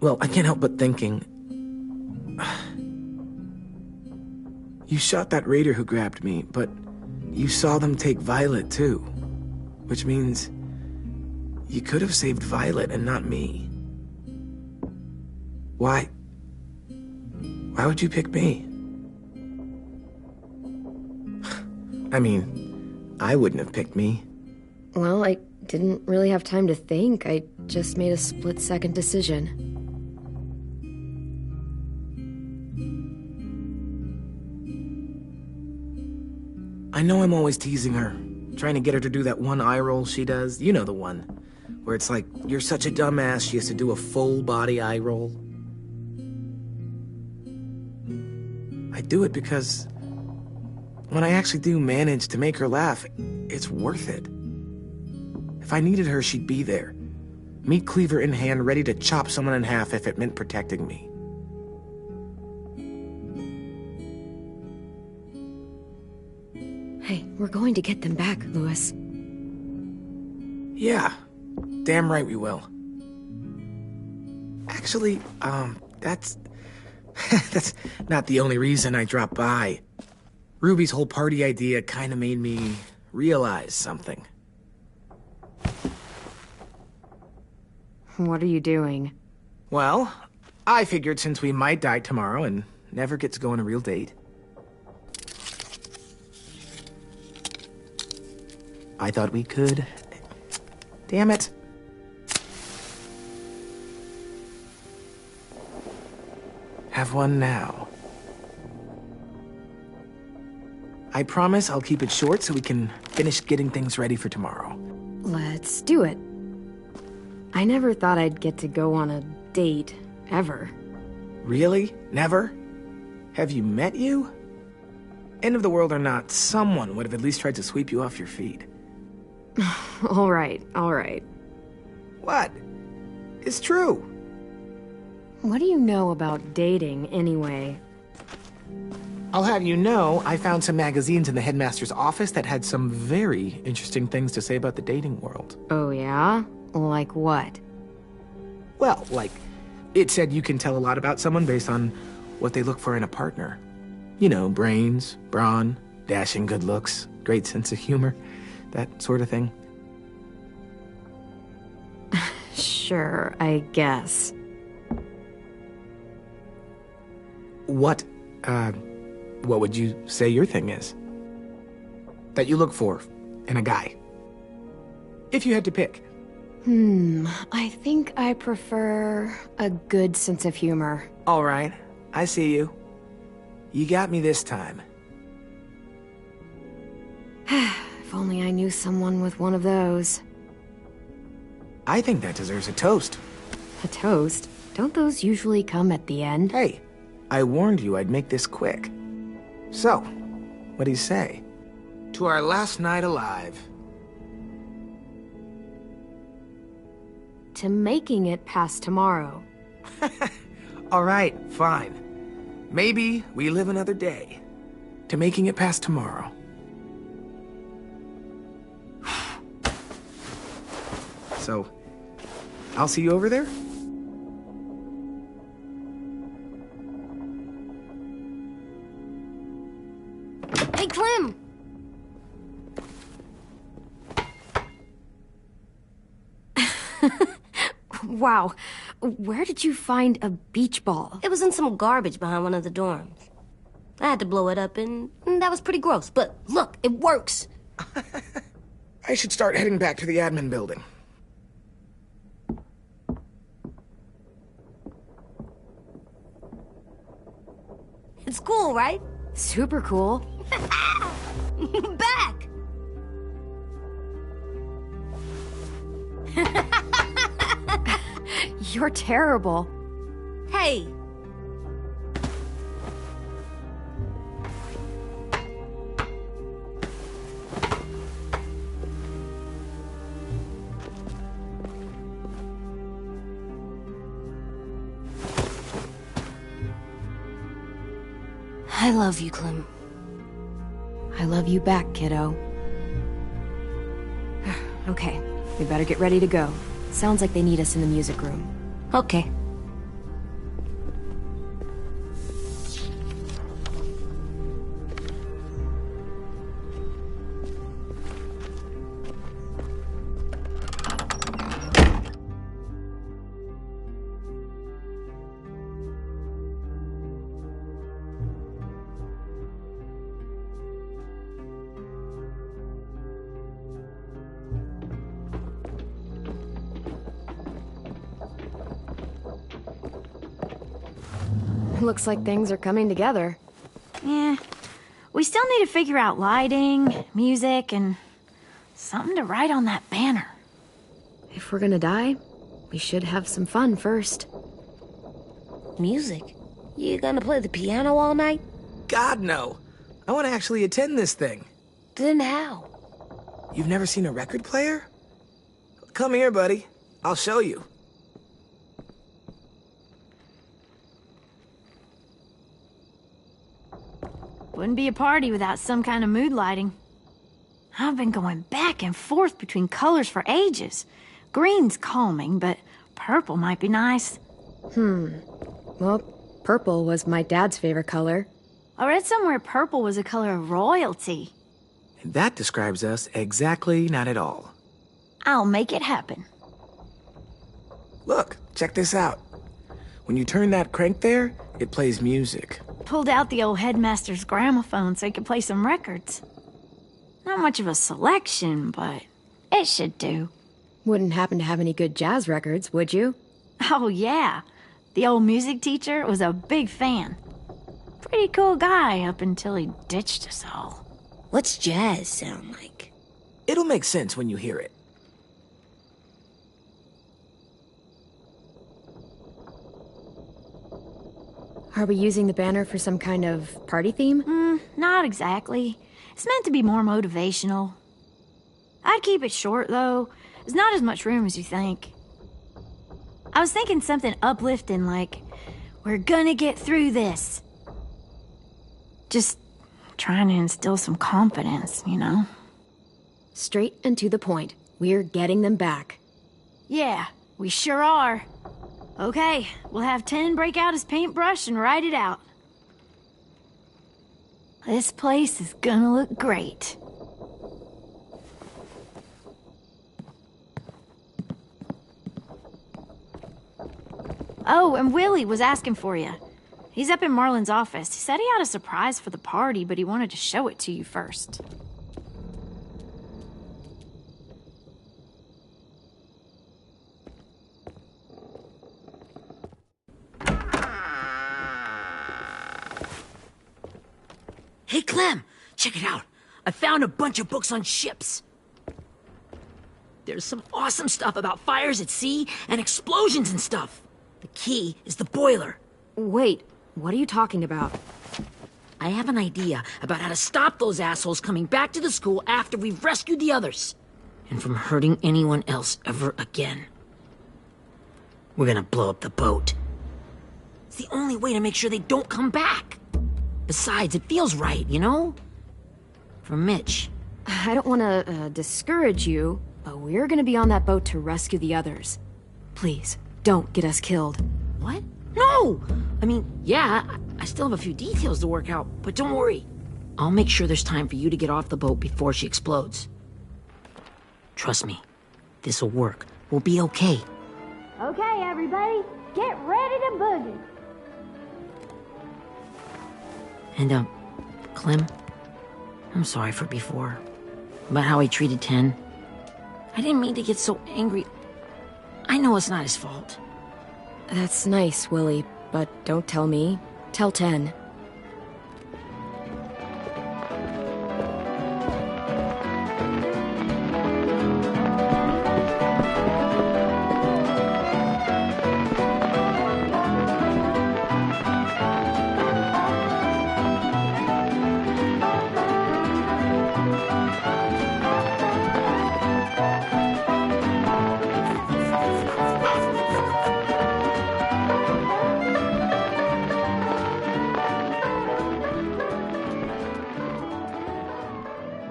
Well, I can't help but thinking... You shot that raider who grabbed me, but you saw them take Violet, too. Which means... you could have saved Violet and not me. Why? Why would you pick me? I mean, I wouldn't have picked me. Well, I didn't really have time to think. I just made a split-second decision. I know I'm always teasing her, trying to get her to do that one eye roll she does. You know the one, where it's like, you're such a dumbass, she has to do a full-body eye roll. I do it because when I actually do manage to make her laugh, it's worth it. If I needed her, she'd be there. Meat cleaver in hand, ready to chop someone in half if it meant protecting me. Hey, we're going to get them back, Louis. Yeah, damn right we will. Actually, that's... that's not the only reason I dropped by. Ruby's whole party idea kind of made me realize something. What are you doing? Well, I figured since we might die tomorrow and never get to go on a real date, I thought we could... Damn it. Have one now. I promise I'll keep it short so we can finish getting things ready for tomorrow. Let's do it. I never thought I'd get to go on a date, ever. Really? Never? Have you met you? End of the world or not, someone would have at least tried to sweep you off your feet. All right, all right. What? It's true. What do you know about dating, anyway? I'll have you know, I found some magazines in the headmaster's office that had some very interesting things to say about the dating world. Oh, yeah? Like what? Well, like, it said you can tell a lot about someone based on what they look for in a partner. You know, brains, brawn, dashing good looks, great sense of humor, that sort of thing. Sure, I guess. What would you say your thing is? That you look for in a guy? If you had to pick. I think I prefer a good sense of humor. All right, I see you. You got me this time. If only I knew someone with one of those. I think that deserves a toast. A toast? Don't those usually come at the end? Hey, I warned you I'd make this quick. So, what do you say? To our last night alive. To making it past tomorrow. All right, fine. Maybe we live another day. To making it past tomorrow. So, I'll see you over there? Hey, Clem! Wow. Where did you find a beach ball? It was in some garbage behind one of the dorms. I had to blow it up, and that was pretty gross. But look, it works. I should start heading back to the admin building. It's cool, right? Super cool. Back! You're terrible. Hey! I love you, Clem. I love you back, kiddo. Okay, we better get ready to go. Sounds like they need us in the music room. Okay. Looks like things are coming together. Yeah. We still need to figure out lighting, music, and something to write on that banner. If we're gonna die, we should have some fun first. Music? You gonna play the piano all night? God, no. I want to actually attend this thing. Then how? You've never seen a record player? Come here, buddy. I'll show you. Wouldn't be a party without some kind of mood lighting. I've been going back and forth between colors for ages. Green's calming, but purple might be nice. Well, purple was my dad's favorite color. I read somewhere purple was a color of royalty. And that describes us exactly not at all. I'll make it happen. Look, check this out. When you turn that crank there, it plays music. Pulled out the old headmaster's gramophone so he could play some records. Not much of a selection, but it should do. Wouldn't happen to have any good jazz records, would you? Oh, yeah. The old music teacher was a big fan. Pretty cool guy up until he ditched us all. What's jazz sound like? It'll make sense when you hear it. Are we using the banner for some kind of party theme? Not exactly. It's meant to be more motivational. I'd keep it short, though. There's not as much room as you think. I was thinking something uplifting like, we're gonna get through this. Just trying to instill some confidence, you know? Straight and to the point. We're getting them back. Yeah, we sure are. Okay, we'll have 10 break out his paintbrush and write it out. This place is gonna look great. Oh, and Willie was asking for you. He's up in Marlin's office. He said he had a surprise for the party, but he wanted to show it to you first. Hey, Clem, check it out. I found a bunch of books on ships. There's some awesome stuff about fires at sea and explosions and stuff. The key is the boiler. Wait, what are you talking about? I have an idea about how to stop those assholes coming back to the school after we've rescued the others. And from hurting anyone else ever again. We're gonna blow up the boat. It's the only way to make sure they don't come back. Besides, it feels right, you know? For Mitch. I don't want to discourage you, but we're gonna be on that boat to rescue the others. Please, don't get us killed. What? No! I mean, yeah, I still have a few details to work out, but don't worry. I'll make sure there's time for you to get off the boat before she explodes. Trust me, this'll work. We'll be okay. Okay, everybody, get ready to boogie. And, Clem, I'm sorry for before. About how he treated Ten. I didn't mean to get so angry. I know it's not his fault. That's nice, Willie, but don't tell me. Tell 10.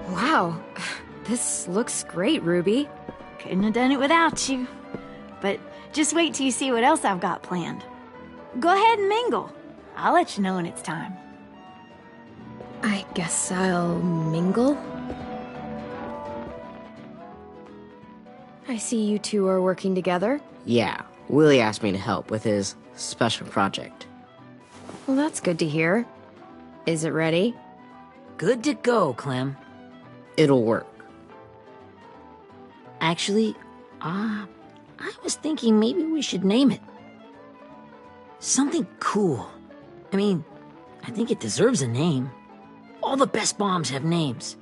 Wow, this looks great, Ruby. Couldn't have done it without you. But just wait till you see what else I've got planned. Go ahead and mingle. I'll let you know when it's time. I guess I'll mingle? I see you two are working together. Yeah, Willie asked me to help with his special project. Well, that's good to hear. Is it ready? Good to go, Clem. It'll work. Actually, I was thinking maybe we should name it. Something cool. I mean, I think it deserves a name. All the best bombs have names.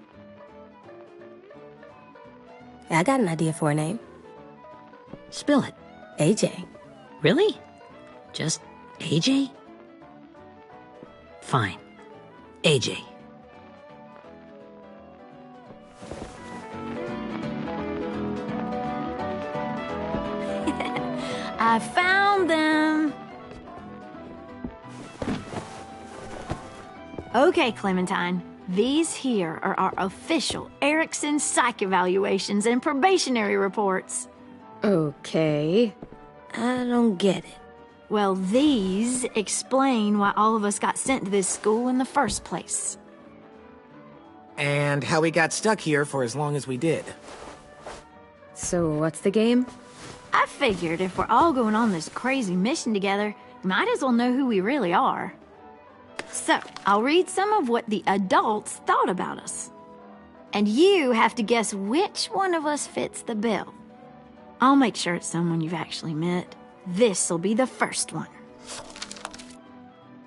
I got an idea for a name. Spill it. AJ. Really? Just AJ? Fine. AJ. I found them. Okay, Clementine. These here are our official Erickson psych evaluations and probationary reports. Okay. I don't get it. Well, these explain why all of us got sent to this school in the first place. And how we got stuck here for as long as we did. So what's the game? I figured if we're all going on this crazy mission together, might as well know who we really are. So, I'll read some of what the adults thought about us. And you have to guess which one of us fits the bill. I'll make sure it's someone you've actually met. This'll be the first one.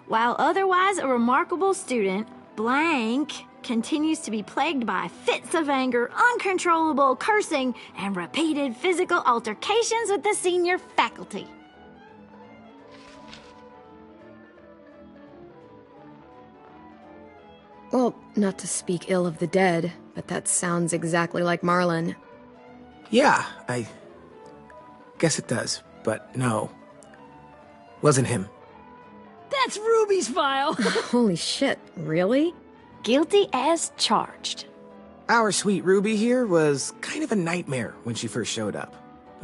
While otherwise a remarkable student, blank continues to be plagued by fits of anger, uncontrollable cursing, and repeated physical altercations with the senior faculty. Well, not to speak ill of the dead, but that sounds exactly like Marlon. Yeah, I guess it does, but no. Wasn't him. That's Ruby's file! Holy shit, really? Guilty as charged. Our sweet Ruby here was kind of a nightmare when she first showed up.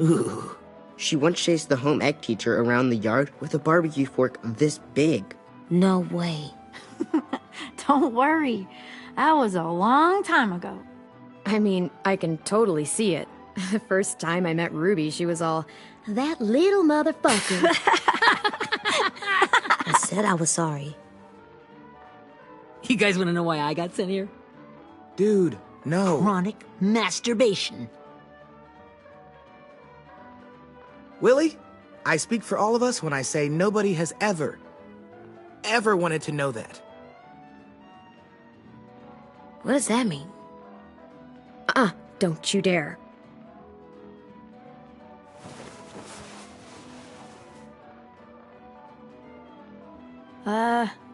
Ooh. She once chased the home ec teacher around the yard with a barbecue fork this big. No way. Don't worry. That was a long time ago. I mean, I can totally see it. The first time I met Ruby, she was all, "That little motherfucker." I said I was sorry. You guys want to know why I got sent here? Dude, no. Chronic masturbation. Willie, I speak for all of us when I say nobody has ever wanted to know that. What does that mean? Don't you dare.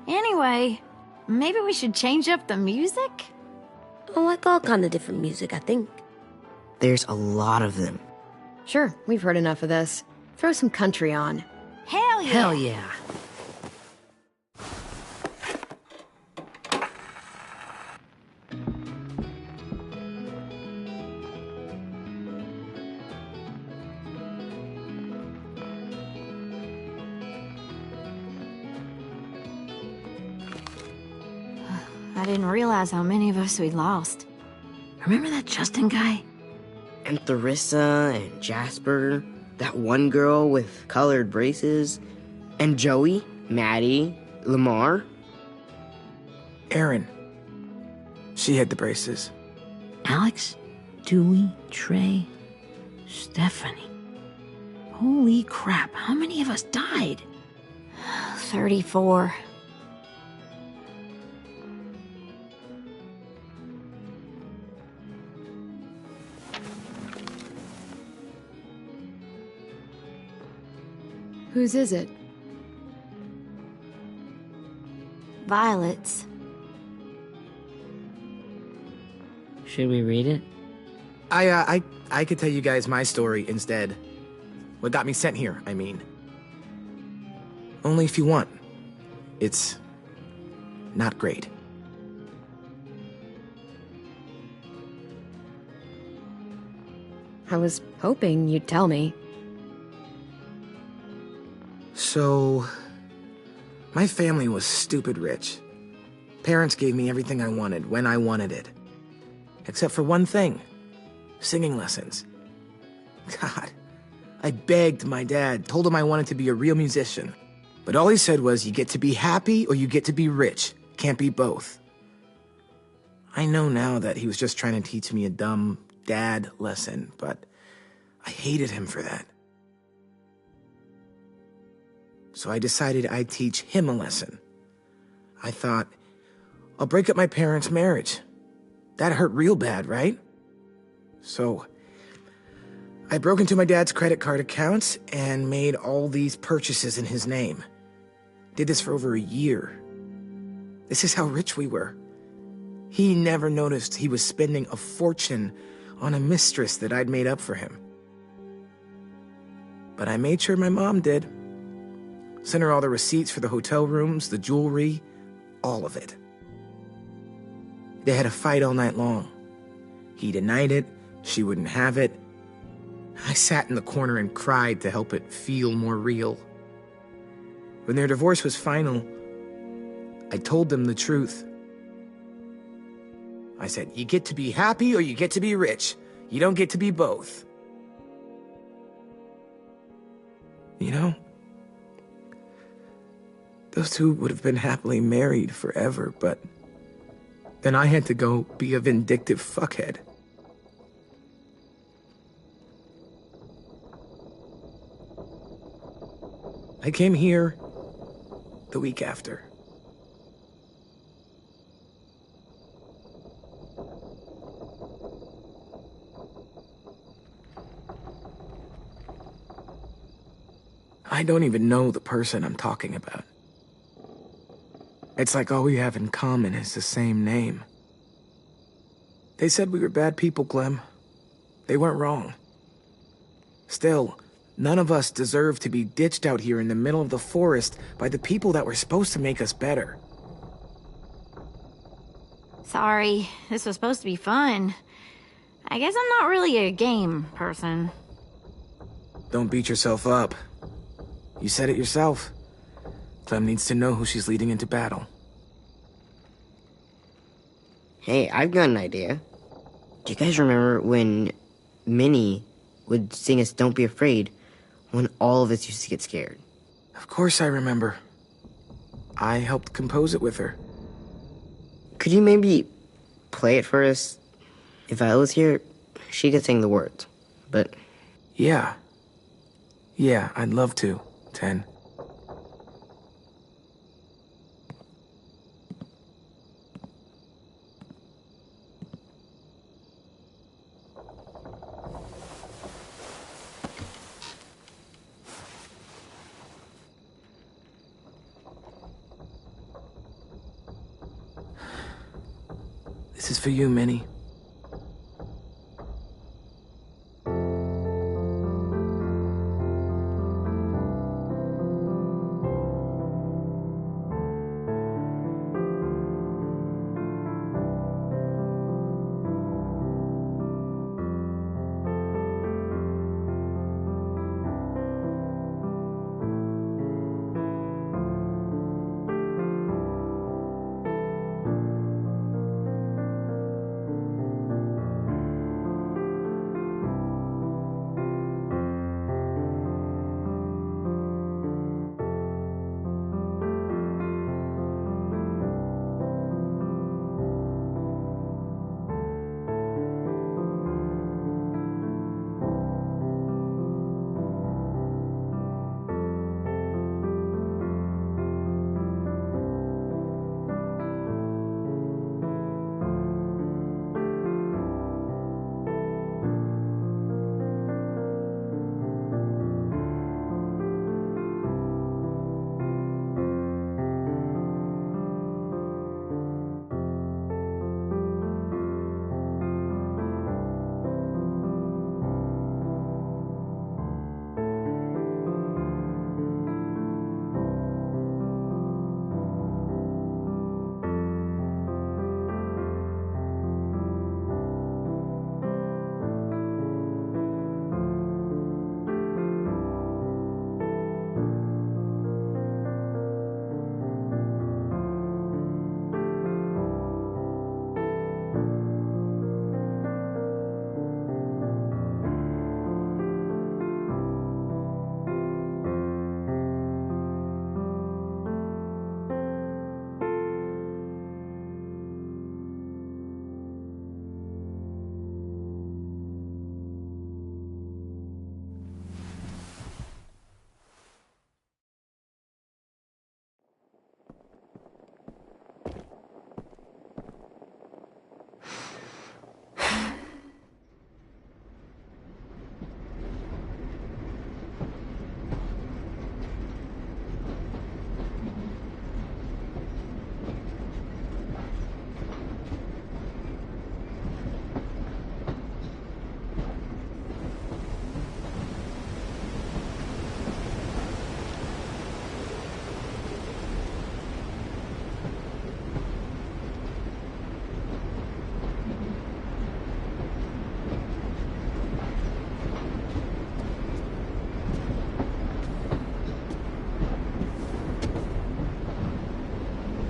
Anyway, maybe we should change up the music? I like all kind of different music, I think. There's a lot of them. Sure, we've heard enough of this. Throw some country on. Hell yeah! Hell yeah. I didn't realize how many of us we'd lost. Remember that Justin guy? And Theresa and Jasper, that one girl with colored braces, and Joey, Maddie, Lamar. Erin. She had the braces. Alex, Dewey, Trey, Stephanie. Holy crap, how many of us died? 34. Whose is it? Violet's. Should we read it? I could tell you guys my story instead. What got me sent here, I mean. Only if you want. It's not great. I was hoping you'd tell me. So, my family was stupid rich. Parents gave me everything I wanted when I wanted it. Except for one thing. Singing lessons. God, I begged my dad, told him I wanted to be a real musician. But all he said was, you get to be happy or you get to be rich. Can't be both. I know now that he was just trying to teach me a dumb dad lesson, but I hated him for that. So I decided I'd teach him a lesson. I thought, I'll break up my parents' marriage. That hurt real bad, right? So I broke into my dad's credit card accounts and made all these purchases in his name. Did this for over a year. This is how rich we were. He never noticed he was spending a fortune on a mistress that I'd made up for him. But I made sure my mom did. Sent her all the receipts for the hotel rooms, the jewelry, all of it. They had a fight all night long. He denied it, she wouldn't have it. I sat in the corner and cried to help it feel more real. When their divorce was final, I told them the truth. I said, you get to be happy or you get to be rich. You don't get to be both. You know, those two would have been happily married forever, but then I had to go be a vindictive fuckhead. I came here the week after. I don't even know the person I'm talking about. It's like all we have in common is the same name. They said we were bad people, Clem. They weren't wrong. Still, none of us deserve to be ditched out here in the middle of the forest by the people that were supposed to make us better. Sorry, this was supposed to be fun. I guess I'm not really a game person. Don't beat yourself up. You said it yourself. Clem needs to know who she's leading into battle. Hey, I've got an idea. Do you guys remember when Minnie would sing us Don't Be Afraid when all of us used to get scared? Of course I remember. I helped compose it with her. Could you maybe play it for us? If Violet was here, she could sing the words, but... Yeah, I'd love to, Ten. This is for you, Minnie.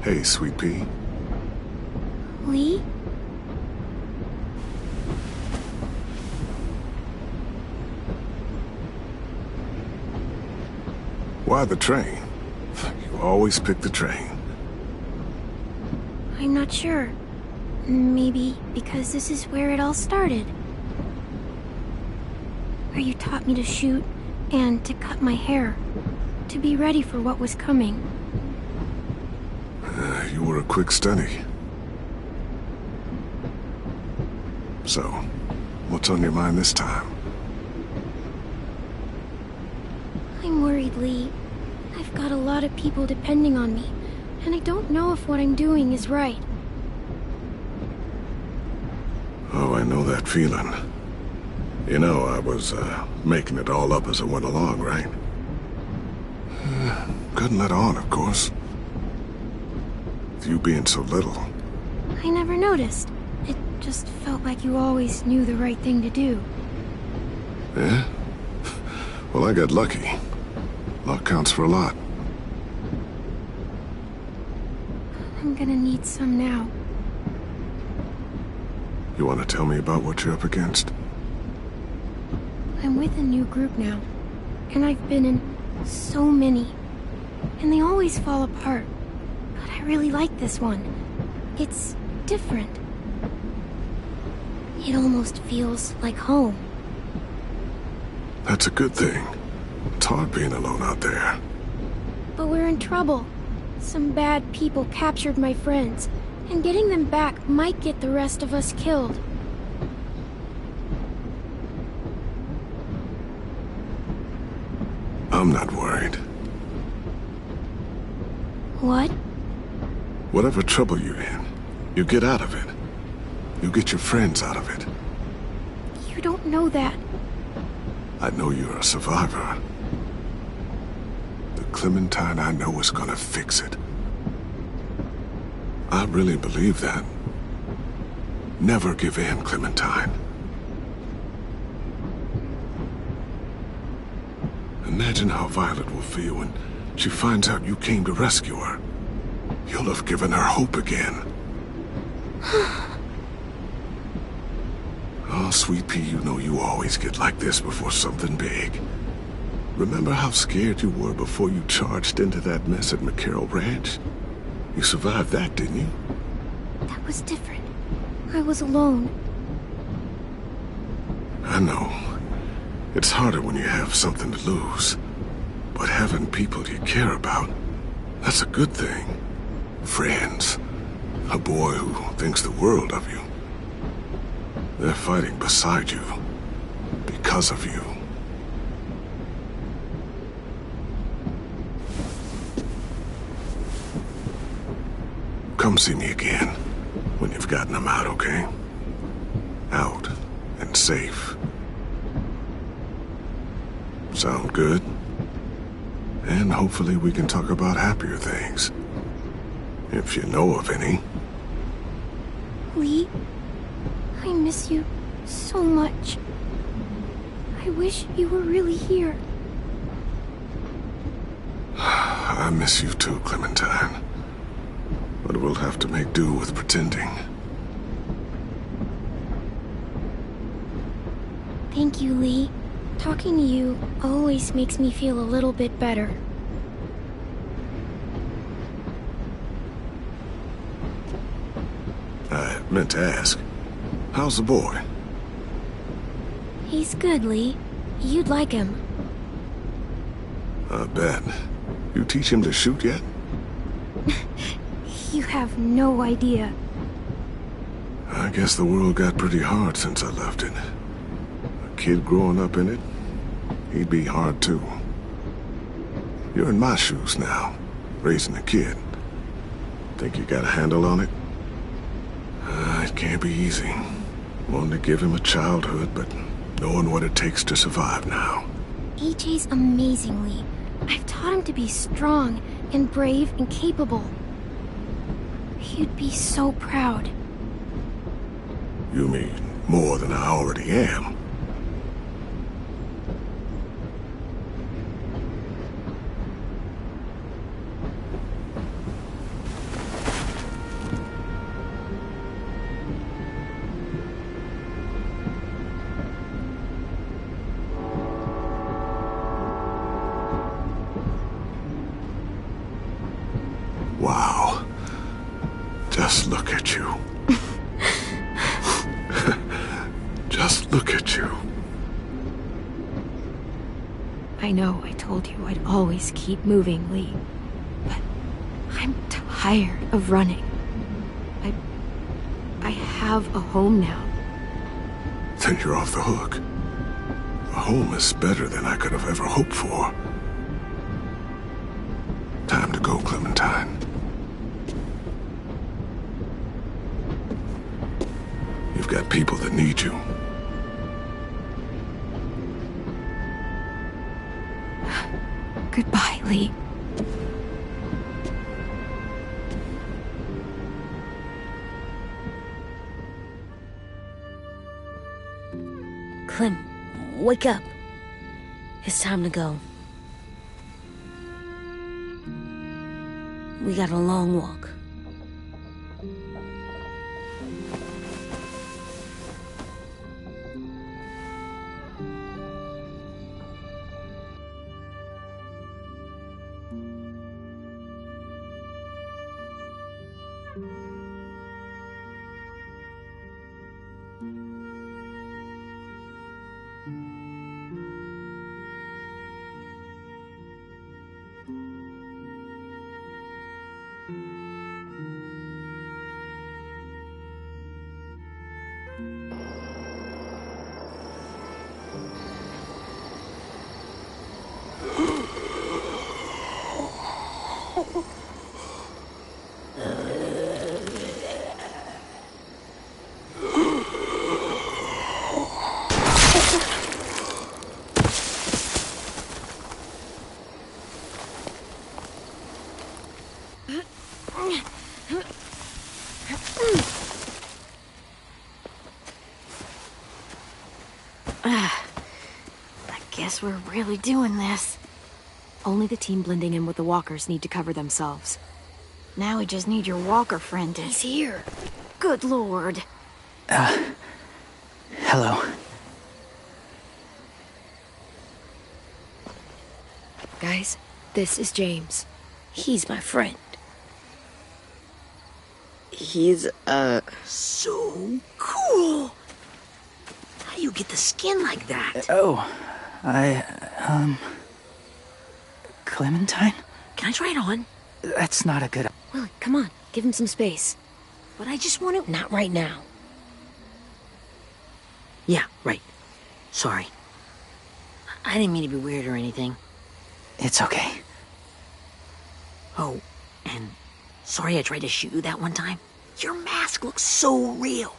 Hey, Sweet Pea. Lee? Why the train? You always pick the train. I'm not sure. Maybe because this is where it all started. Where you taught me to shoot and to cut my hair. To be ready for what was coming. You were a quick study. So, what's on your mind this time? I'm worried, Lee. I've got a lot of people depending on me, and I don't know if what I'm doing is right. Oh, I know that feeling. You know, I was, making it all up as I went along, right? Couldn't let on, of course. With you being so little. I never noticed. It just felt like you always knew the right thing to do. Yeah? Well, I got lucky. Luck counts for a lot. I'm gonna need some now. You want to tell me about what you're up against? I'm with a new group now, and I've been in so many, and they always fall apart. But I really like this one. It's different. It almost feels like home. That's a good thing. It's hard being alone out there. But we're in trouble. Some bad people captured my friends, and getting them back might get the rest of us killed. I'm not worried. What? Whatever trouble you're in, you get out of it. You get your friends out of it. You don't know that. I know you're a survivor. The Clementine I know is gonna fix it. I really believe that. Never give in, Clementine. Imagine how Violet will feel when she finds out you came to rescue her. You'll have given her hope again. Oh, Sweet Pea, you know you always get like this before something big. Remember how scared you were before you charged into that mess at McCarroll Ranch? You survived that, didn't you? That was different. I was alone. I know. It's harder when you have something to lose. But having people you care about, that's a good thing. Friends. A boy who thinks the world of you. They're fighting beside you. Because of you. Come see me again when you've gotten them out, okay? Out and safe. Sound good? And hopefully we can talk about happier things. If you know of any. Lee, I miss you so much. I wish you were really here. I miss you too, Clementine. But we'll have to make do with pretending. Thank you, Lee. Talking to you always makes me feel a little bit better. I meant to ask, how's the boy? He's good, Lee. You'd like him. I bet. You teach him to shoot yet? You have no idea. I guess the world got pretty hard since I left it. A kid growing up in it, he'd be hard too. You're in my shoes now, raising a kid. Think you got a handle on it? It can't be easy. Wanting to give him a childhood, but knowing what it takes to survive now. AJ's amazing, Lee. I've taught him to be strong and brave and capable. He'd be so proud. You mean more than I already am? Wow. Just look at you. Just look at you. I know I told you I'd always keep moving, Lee. But I'm tired of running. I have a home now. Then you're off the hook. A home is better than I could have ever hoped for. Time to go, Clementine. You've got people that need you. Goodbye, Lee. Clem, wake up. It's time to go. We got a long walk. I guess we're really doing this. Only the team blending in with the walkers need to cover themselves. Now we just need your walker friend to... He's here. Good lord. Hello. Guys, this is James. He's my friend. He's, So cool! How do you get the skin like that? Clementine? Can I try it on? That's not a good... Willie, come on. Give him some space. But I just want to... not right now. Yeah, right. Sorry. I didn't mean to be weird or anything. It's okay. Oh, and sorry I tried to shoot you that one time. Your mask looks so real.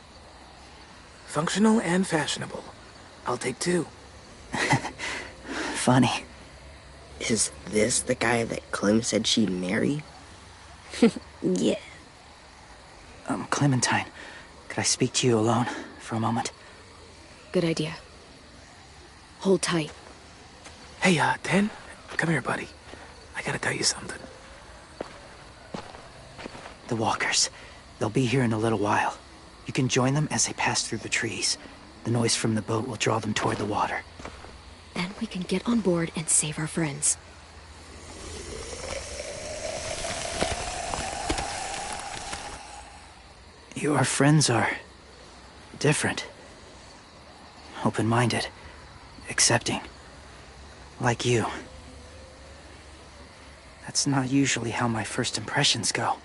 Functional and fashionable. I'll take 2. Funny. Is this the guy that Clem said she'd marry? Yeah. Clementine, could I speak to you alone for a moment? Good idea. Hold tight. Hey, Ten, come here, buddy. I gotta tell you something. The walkers. They'll be here in a little while. You can join them as they pass through the trees. The noise from the boat will draw them toward the water. Then we can get on board and save our friends. Your friends are... different. Open-minded. Accepting. Like you. That's not usually how my first impressions go.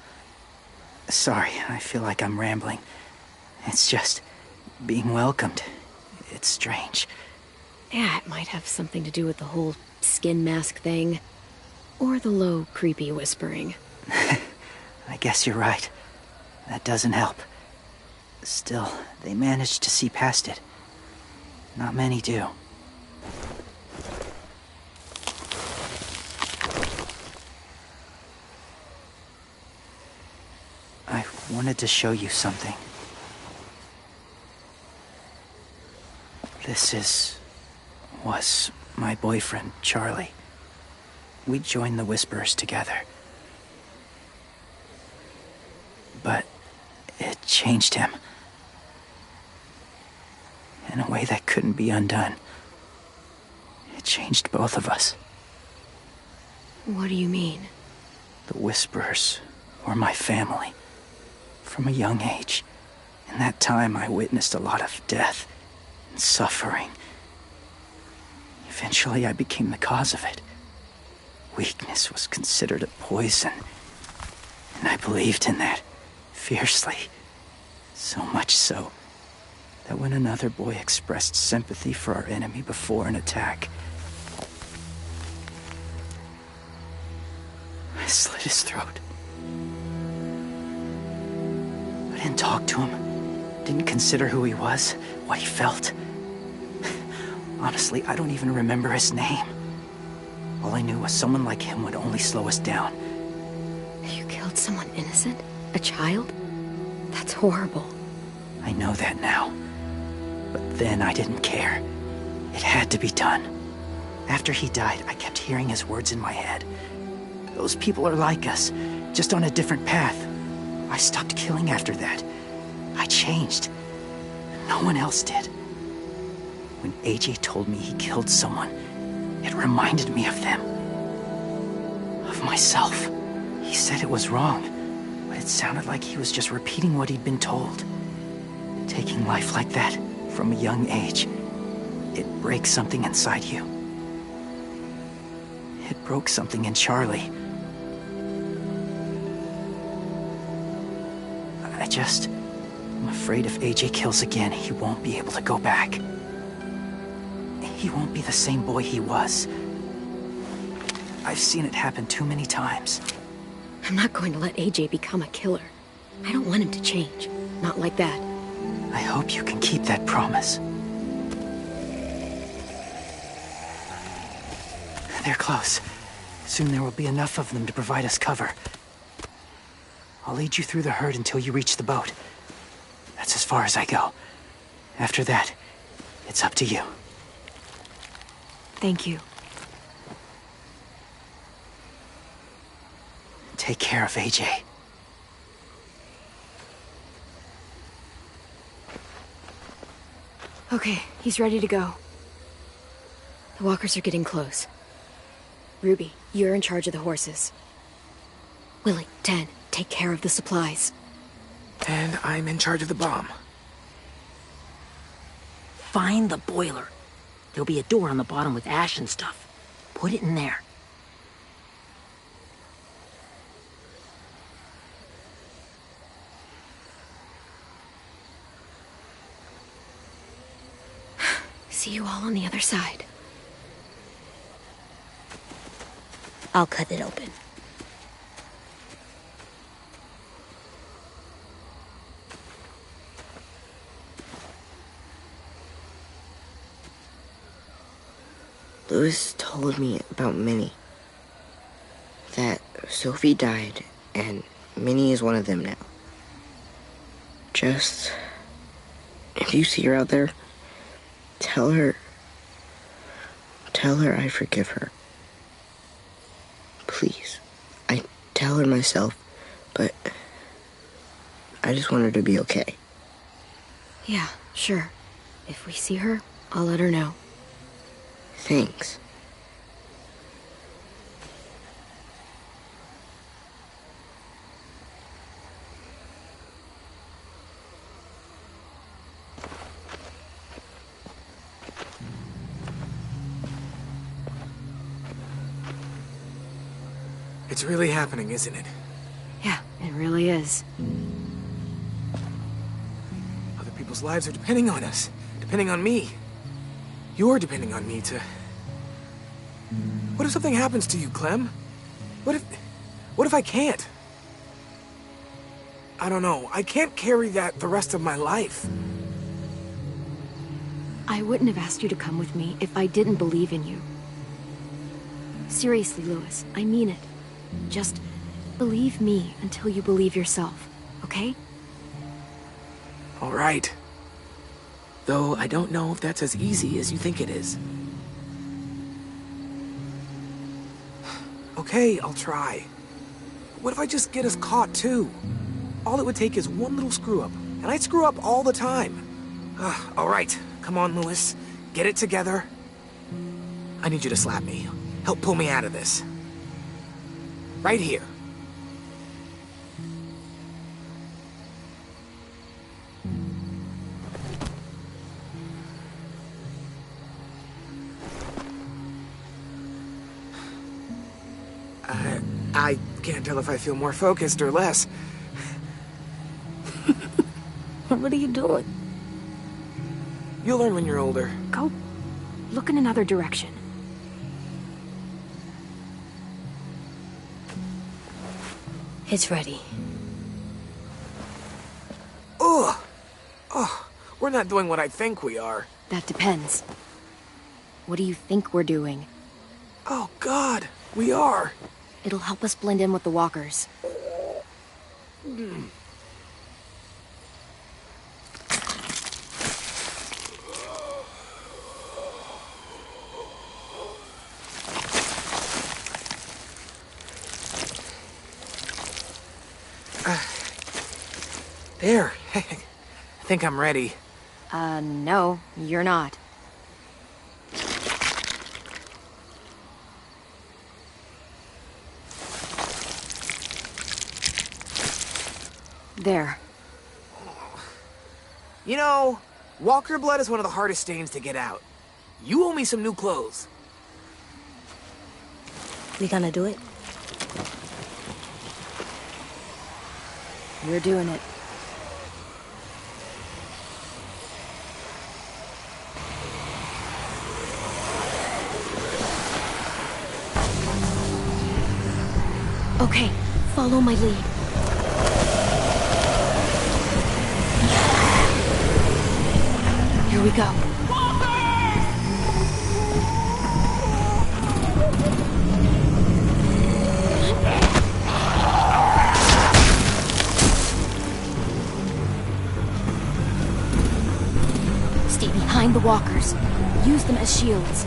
Sorry, I feel like I'm rambling. It's just... being welcomed. It's strange. Yeah, it might have something to do with the whole skin mask thing. Or the low, creepy whispering. I guess you're right. That doesn't help. Still, they managed to see past it. Not many do. I wanted to show you something. This was my boyfriend, Charlie. We joined the Whisperers together. But it changed him. In a way that couldn't be undone. It changed both of us. What do you mean? The Whisperers were my family. From a young age. In that time, I witnessed a lot of death and suffering. Eventually, I became the cause of it. Weakness was considered a poison. And I believed in that. Fiercely. So much so that when another boy expressed sympathy for our enemy before an attack, I slit his throat. I didn't talk to him. Didn't consider who he was, what he felt. Honestly, I don't even remember his name. All I knew was someone like him would only slow us down. You killed someone innocent? A child? That's horrible. I know that now. But then I didn't care. It had to be done. After he died, I kept hearing his words in my head. Those people are like us, just on a different path. I stopped killing after that. I changed. No one else did. When AJ told me he killed someone, it reminded me of them. Of myself. He said it was wrong, but it sounded like he was just repeating what he'd been told. Taking life like that, from a young age, it breaks something inside you. It broke something in Charlie. I'm afraid if AJ kills again, he won't be able to go back. He won't be the same boy he was. I've seen it happen too many times. I'm not going to let AJ become a killer. I don't want him to change. Not like that. I hope you can keep that promise. They're close. Soon there will be enough of them to provide us cover. I'll lead you through the herd until you reach the boat. That's as far as I go. After that, it's up to you. Thank you. Take care of AJ. Okay, he's ready to go. The walkers are getting close. Ruby, you're in charge of the horses. Willie, Dan, take care of the supplies. And I'm in charge of the bomb. Find the boiler. There'll be a door on the bottom with ash and stuff. Put it in there. See you all on the other side. I'll cut it open. Louis told me about Minnie. That Sophie died, and Minnie is one of them now. Just... if you see her out there, tell her I forgive her. Please. I tell her myself, but I just want her to be okay. Yeah, sure. If we see her, I'll let her know. Thanks. It's really happening, isn't it? Yeah, it really is. Other people's lives are depending on us. Depending on me. You're depending on me to... What if something happens to you, Clem? What if I can't? I don't know. I can't carry that the rest of my life. I wouldn't have asked you to come with me if I didn't believe in you. Seriously, Louis, I mean it. Just believe me until you believe yourself, okay? All right. Though I don't know if that's as easy as you think it is. Okay, I'll try. What if I just get us caught, too? All it would take is one little screw-up, and I screw up all the time. All right, come on, Louis. Get it together. I need you to slap me. Help pull me out of this. Right here. I can't tell if I feel more focused or less. What are you doing? You'll learn when you're older. Go look in another direction. It's ready. Ugh! Oh, we're not doing what I think we are. That depends. What do you think we're doing? Oh, God, we are. It'll help us blend in with the walkers. There. I think I'm ready. No, you're not. There. You know, walker blood is one of the hardest stains to get out. You owe me some new clothes. We gonna do it? You're doing it. Okay, follow my lead. Here we go. walkers. Use them as shields.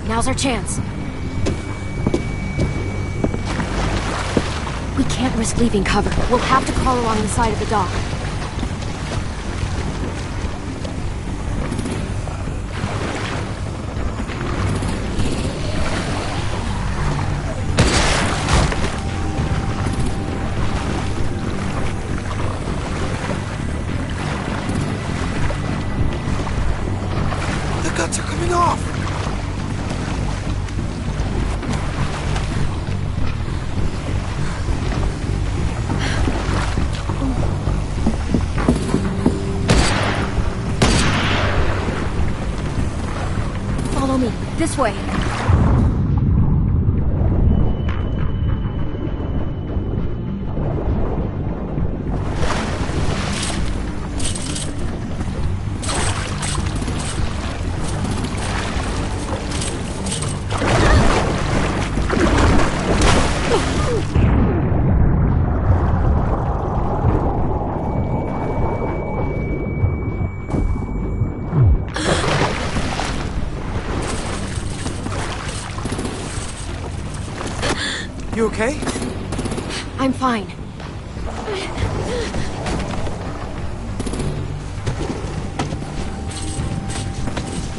Now's our chance. We can't risk leaving cover. We'll have to crawl along the side of the dock. The guts are coming off! This way. You okay? I'm fine.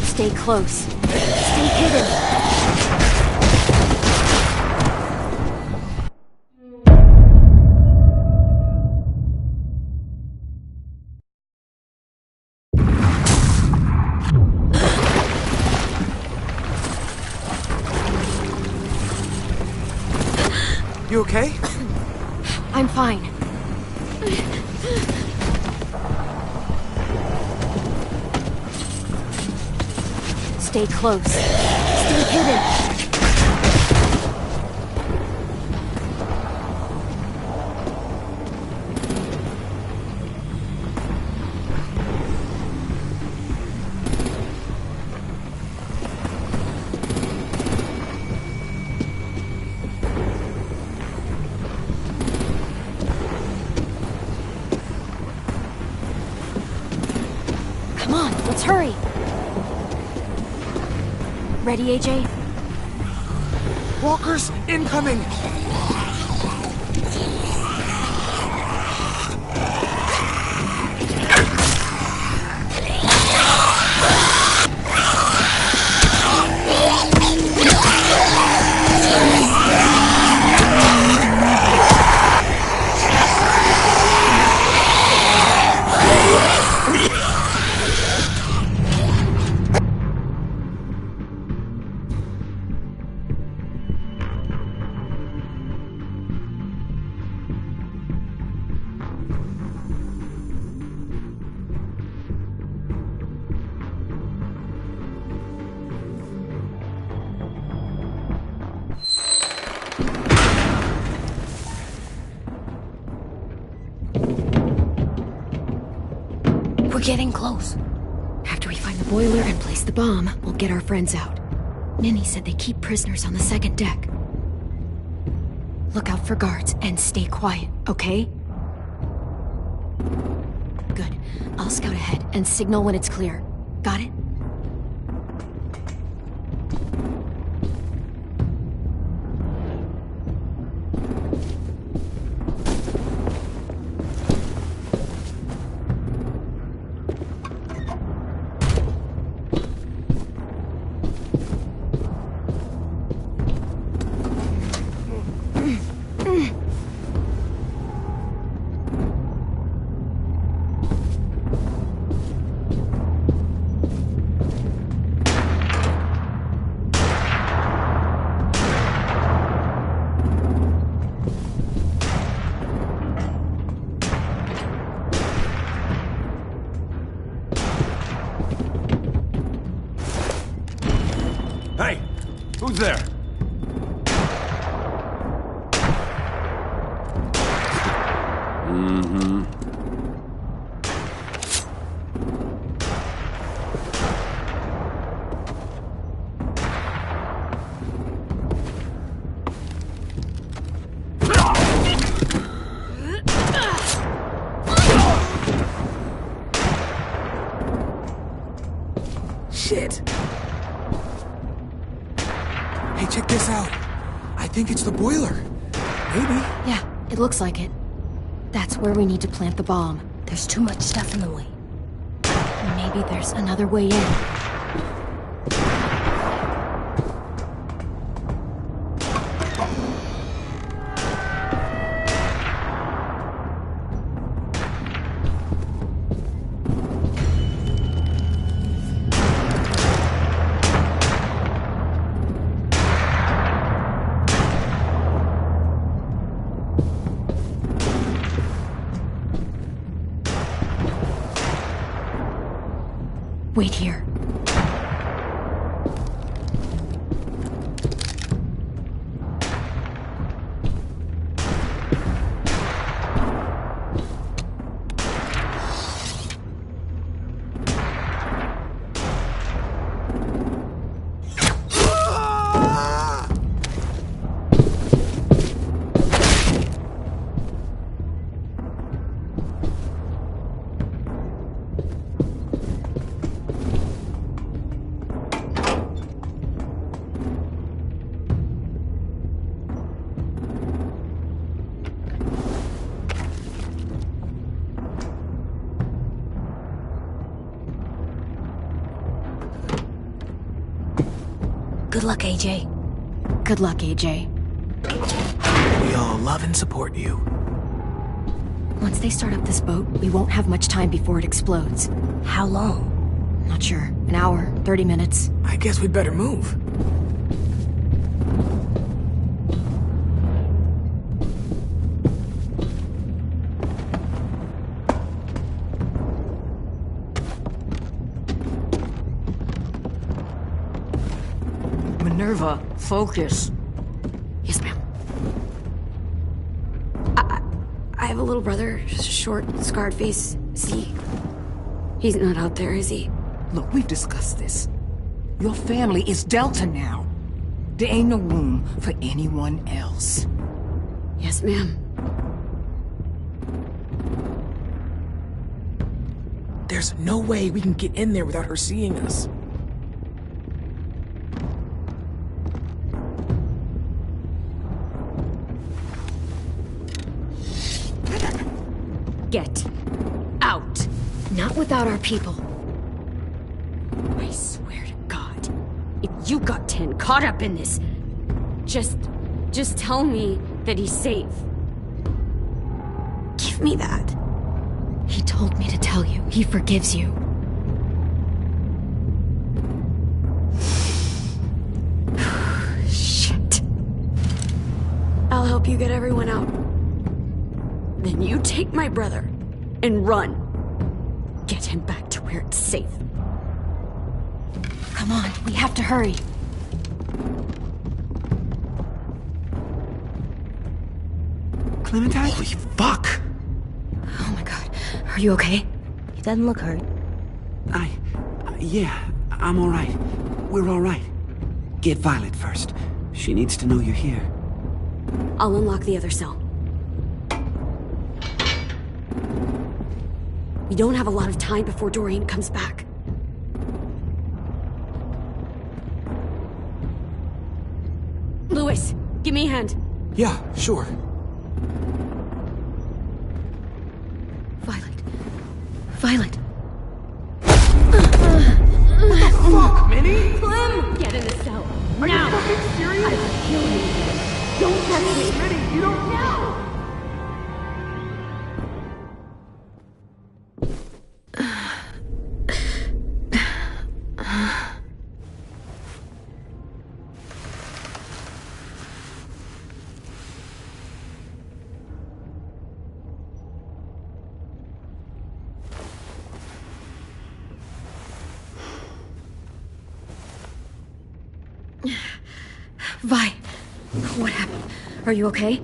Stay close. Stay hidden. You okay? I'm fine. Stay close. Stay hidden. Come on, let's hurry. Ready, AJ? Walkers incoming! We're getting close. After we find the boiler and place the bomb, we'll get our friends out. Minnie said they keep prisoners on the second deck. Look out for guards and stay quiet, okay? Good. I'll scout ahead and signal when it's clear. Got it? Hey! Who's there? Mm-hmm. Shit! Hey, check this out. I think it's the boiler. Maybe. Yeah, it looks like it. That's where we need to plant the bomb. There's too much stuff in the way. Maybe there's another way in. Wait here. Good luck, AJ. Good luck, AJ. We all love and support you. Once they start up this boat, we won't have much time before it explodes. How long? Not sure. An hour, 30 minutes. I guess we'd better move. Minerva, focus. Yes, ma'am. I have a little brother, short, scarred face. See, he's not out there, is he? Look, we've discussed this. Your family is Delta now. There ain't no room for anyone else. Yes, ma'am. There's no way we can get in there without her seeing us. Get out. Not without our people. I swear to God, if you got 10 caught up in this, just tell me that he's safe. Give me that. He told me to tell you. He forgives you. Shit. I'll help you get everyone out. Then you take my brother and run. Get him back to where it's safe. Come on, we have to hurry. Clementine? Holy fuck! Oh my God. Are you okay? He doesn't look hurt. Yeah, I'm alright. We're alright. Get Violet first. She needs to know you're here. I'll unlock the other cell. We don't have a lot of time before Doreen comes back. Louis, give me a hand. Yeah, sure. Violet. Violet. What the fuck, Minnie? Clem! Get in the cell. Are now! you fucking serious? I will kill you. Don't touch me. Minnie, you don't know. Vi, what happened? Are you okay?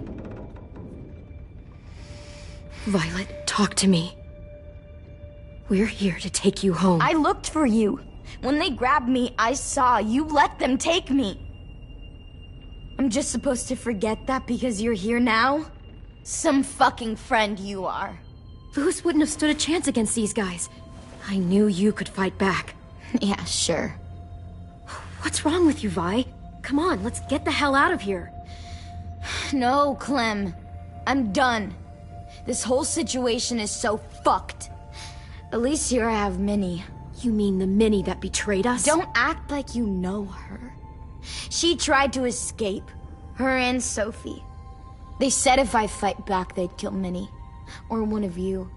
Violet, talk to me. We're here to take you home. I looked for you. When they grabbed me, I saw you let them take me. I'm just supposed to forget that because you're here now? Some fucking friend you are. Louis wouldn't have stood a chance against these guys. I knew you could fight back. Yeah, sure. What's wrong with you, Vi? Come on, let's get the hell out of here. No, Clem. I'm done. This whole situation is so fucked. At least here I have Minnie. You mean the Minnie that betrayed us? Don't act like you know her. She tried to escape. Her and Sophie. They said if I fight back, they'd kill Minnie. Or one of you.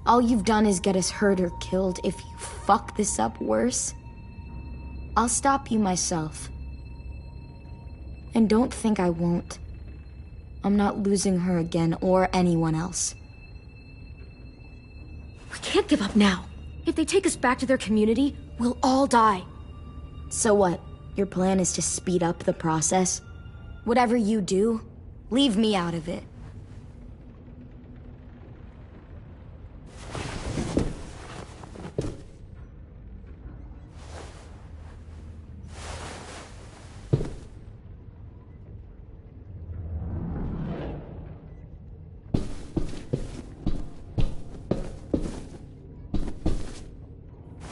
All you've done is get us hurt or killed. If you fuck this up worse, I'll stop you myself. And don't think I won't. I'm not losing her again or anyone else. We can't give up now. If they take us back to their community, we'll all die. So what? Your plan is to speed up the process? Whatever you do, leave me out of it.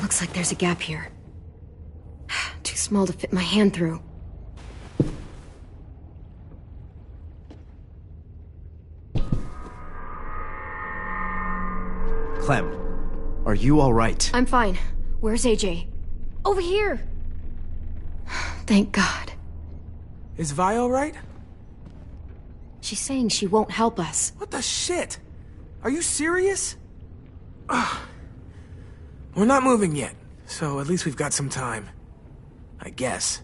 Looks like there's a gap here. Too small to fit my hand through. Clem, are you all right? I'm fine. Where's AJ? Over here! Thank God. Is Vi all right? She's saying she won't help us. What the shit? Are you serious? We're not moving yet, so at least we've got some time. I guess.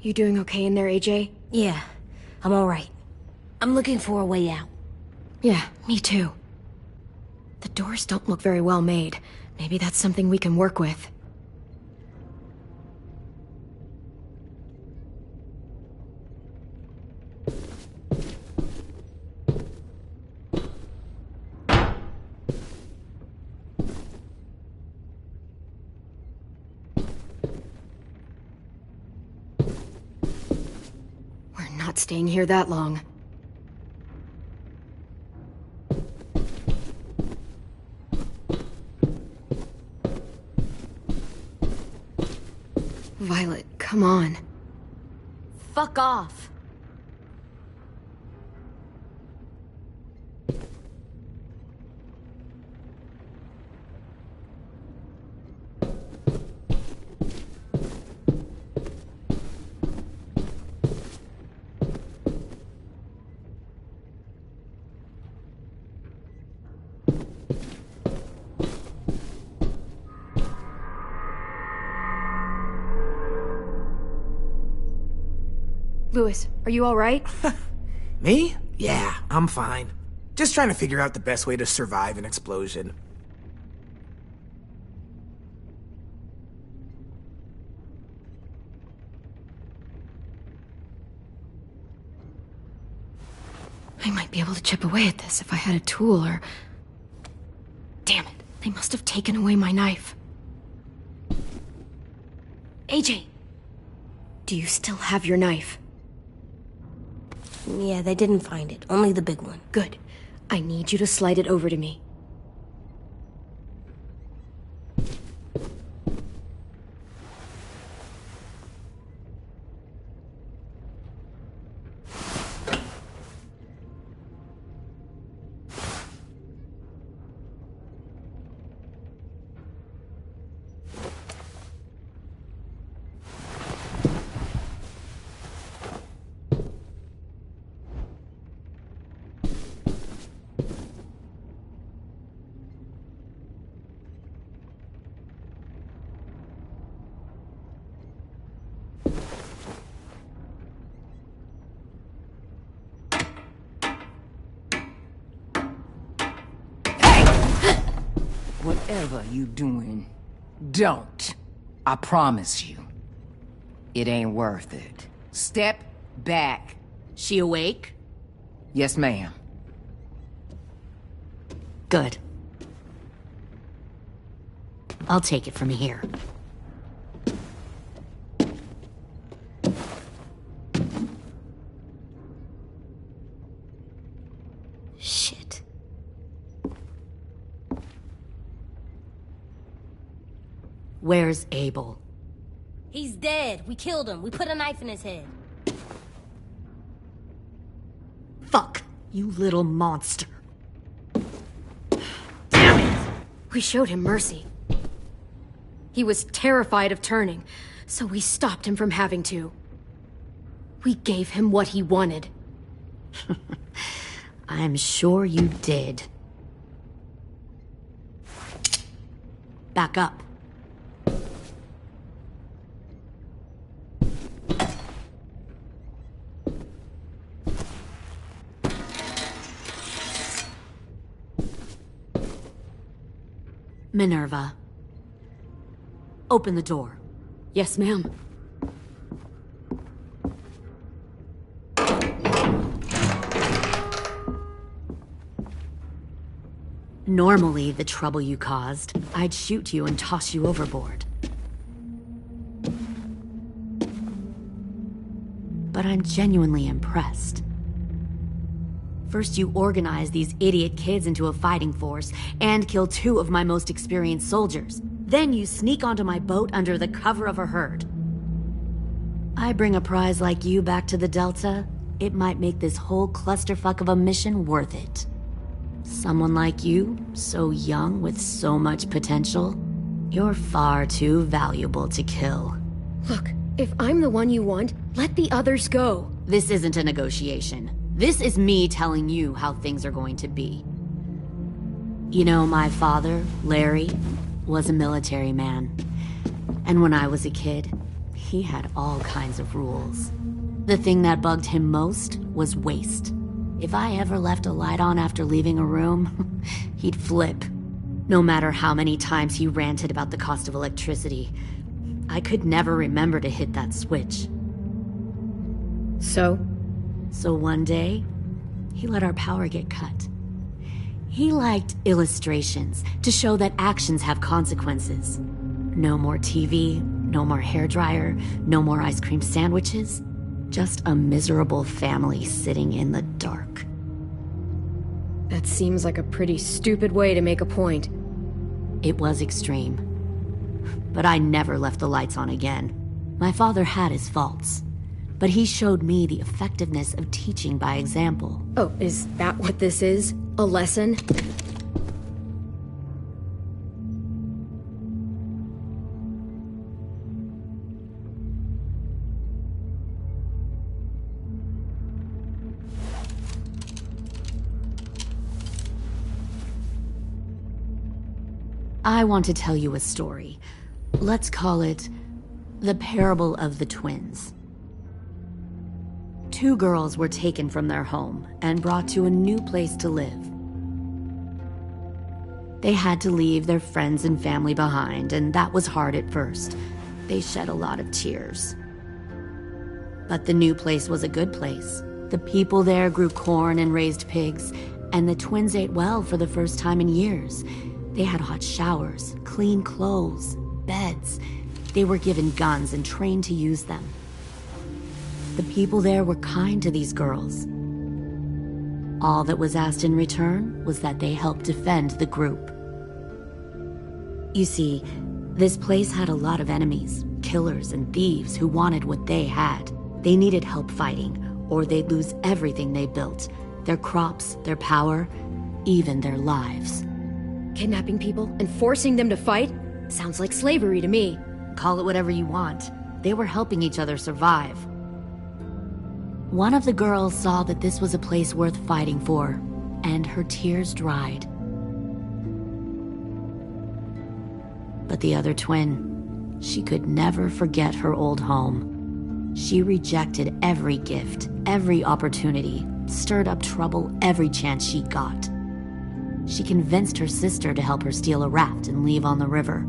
You doing okay in there, AJ? Yeah, I'm alright. I'm looking for a way out. Yeah, me too. The doors don't look very well made. Maybe that's something we can work with. We're not staying here that long. Violet, come on. Fuck off. Louis, are you alright? Me? Yeah, I'm fine. Just trying to figure out the best way to survive an explosion. I might be able to chip away at this if I had a tool or... Damn it, they must have taken away my knife. AJ! Do you still have your knife? Yeah, they didn't find it. Only the big one. Good. I need you to slide it over to me. Whatever you doing. Don't. I promise you. It ain't worth it. Step back. She awake? Yes, ma'am. Good. I'll take it from here. Shit. Where's Abel? He's dead. We killed him. We put a knife in his head. Fuck, you little monster. We showed him mercy. He was terrified of turning, so we stopped him from having to. We gave him what he wanted. I'm sure you did. Back up. Minerva. Open the door. Yes, ma'am. Normally, the trouble you caused, I'd shoot you and toss you overboard. But I'm genuinely impressed. First, you organize these idiot kids into a fighting force and kill 2 of my most experienced soldiers. Then you sneak onto my boat under the cover of a herd. I bring a prize like you back to the Delta, it might make this whole clusterfuck of a mission worth it. Someone like you, so young with so much potential, you're far too valuable to kill. Look, if I'm the one you want, let the others go. This isn't a negotiation. This is me telling you how things are going to be. You know, my father, Larry, was a military man. And when I was a kid, he had all kinds of rules. The thing that bugged him most was waste. If I ever left a light on after leaving a room, he'd flip. No matter how many times he ranted about the cost of electricity, I could never remember to hit that switch. So one day, he let our power get cut. He liked illustrations to show that actions have consequences. No more TV, no more hairdryer, no more ice cream sandwiches. Just a miserable family sitting in the dark. That seems like a pretty stupid way to make a point. It was extreme. But I never left the lights on again. My father had his faults, but he showed me the effectiveness of teaching by example. Oh, is that what this is? A lesson? I want to tell you a story. Let's call it The Parable of the Twins. 2 girls were taken from their home and brought to a new place to live. They had to leave their friends and family behind, and that was hard at first. They shed a lot of tears. But the new place was a good place. The people there grew corn and raised pigs, and the twins ate well for the first time in years. They had hot showers, clean clothes, beds. They were given guns and trained to use them. The people there were kind to these girls. All that was asked in return was that they help defend the group. You see, this place had a lot of enemies, killers and thieves who wanted what they had. They needed help fighting, or they'd lose everything they built. Their crops, their power, even their lives. Kidnapping people and forcing them to fight? Sounds like slavery to me. Call it whatever you want. They were helping each other survive. One of the girls saw that this was a place worth fighting for, and her tears dried. But the other twin, she could never forget her old home. She rejected every gift, every opportunity, stirred up trouble every chance she got. She convinced her sister to help her steal a raft and leave on the river,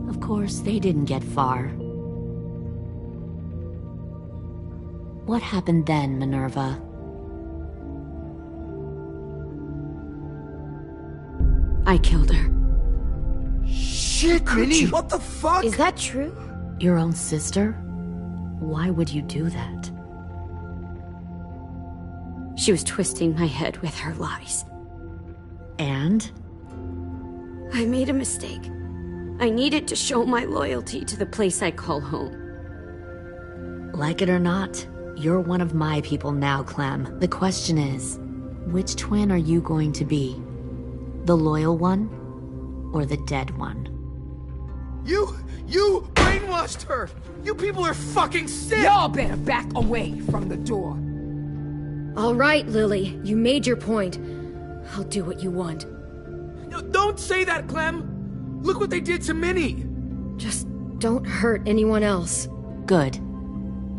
Of course, they didn't get far. What happened then, Minerva? I killed her. Shit, Minnie! What the fuck? Is that true? Your own sister? Why would you do that? She was twisting my head with her lies. And? I made a mistake. I needed to show my loyalty to the place I call home. Like it or not, you're one of my people now, Clem. The question is, which twin are you going to be? The loyal one, or the dead one? You brainwashed her! You people are fucking sick! Y'all better back away from the door. All right, Lily, you made your point. I'll do what you want. No, don't say that, Clem! Look what they did to Minnie! Just don't hurt anyone else. Good.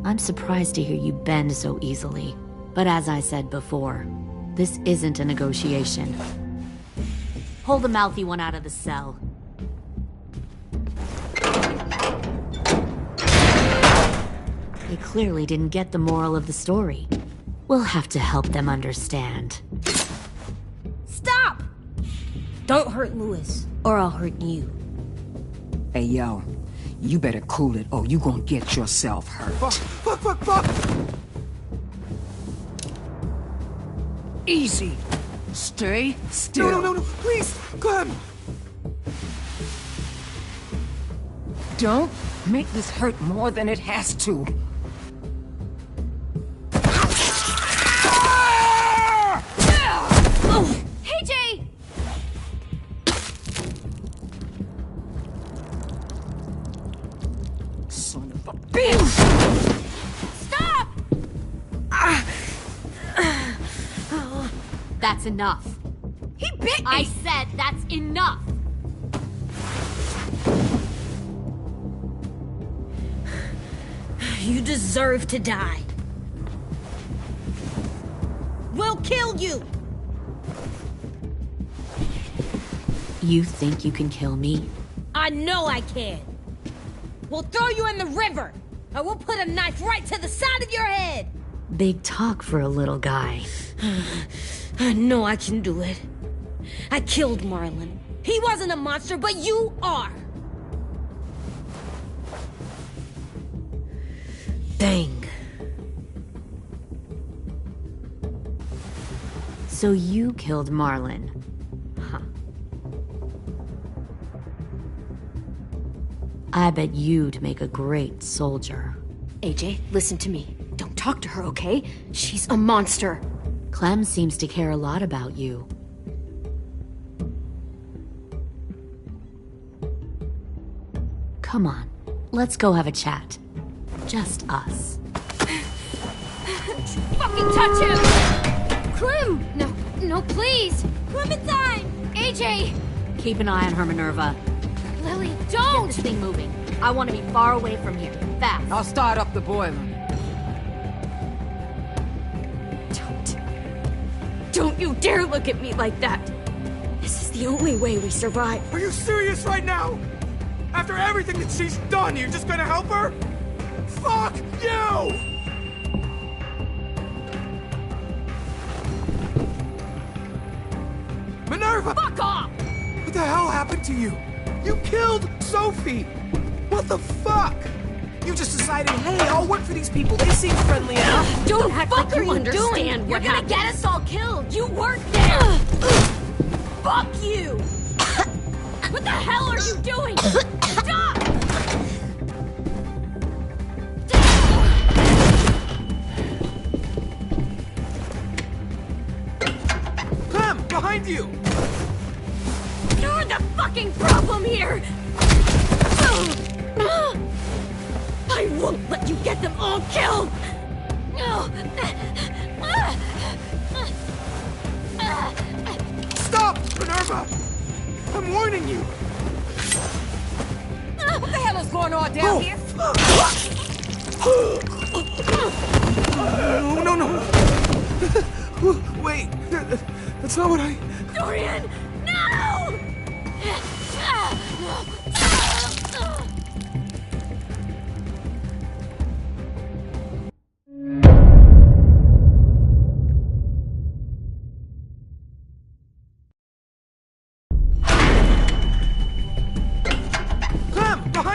I'm surprised to hear you bend so easily. But as I said before, this isn't a negotiation. Pull the mouthy one out of the cell. They clearly didn't get the moral of the story. We'll have to help them understand. Stop! Don't hurt Louis, or I'll hurt you. Hey, yo. You better cool it, or you gonna get yourself hurt. Fuck! Easy. Stay still. No, please, Clem! Don't make this hurt more than it has to. Hey, Jay! Son of a bitch! Stop! That's enough. He bit me! I said that's enough! You deserve to die. We'll kill you! You think you can kill me? I know I can. We'll throw you in the river. I will put a knife right to the side of your head. Big talk for a little guy. I know I can do it. I killed Marlon. He wasn't a monster, but you are. Dang. So you killed Marlon. Huh. I bet you'd make a great soldier. AJ, listen to me. Don't talk to her, okay? She's a monster. Clem seems to care a lot about you. Come on, let's go have a chat. Just us. Fucking touch him! Clem! No, please! Clementine! AJ! Keep an eye on her, Minerva. Lily, Get don't! this thing moving. I want to be far away from here. Fast. I'll start up the boiler. Don't you dare look at me like that! This is the only way we survive. Are you serious right now? After everything that she's done, you're just gonna help her? Fuck you! Minerva! Fuck off! What the hell happened to you? You killed Sophie! What the fuck? You just decided, hey, I'll work for these people. They seem friendly enough. Don't act like What are you you understand doing? what You're happened. gonna get us all killed. You work there. Fuck you! What the hell are you doing? Stop! Clem, behind you! You're the fucking problem here! I won't let you get them all killed! Stop, Minerva! I'm warning you! What the hell is going on down here? No. Wait, that's not what I... Dorian, no!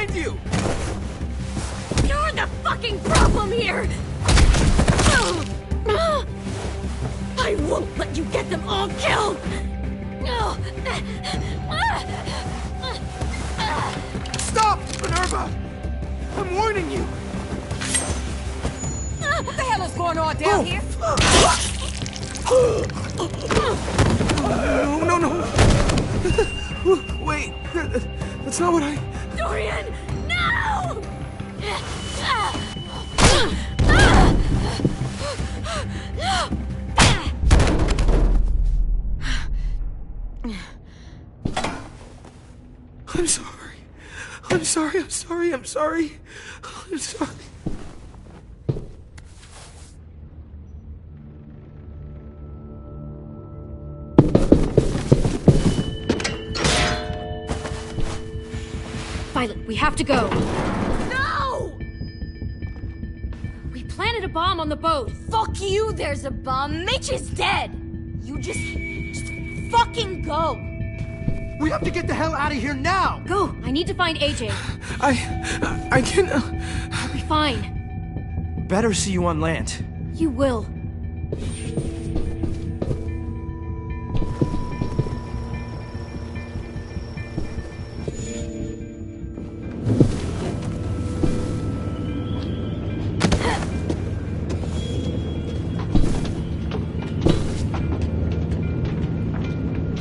behind you! You're the fucking problem here! I won't let you get them all killed! Stop, Minerva! I'm warning you! What the hell is going on down here? No. Wait, that's not what I... Dorian, no! I'm sorry. Violet, we have to go. No! We planted a bomb on the boat. Fuck you, there's a bomb. Mitch is dead. You just fucking go. We have to get the hell out of here now! Go! I need to find AJ. I can't... I'll be fine. Better see you on land. You will.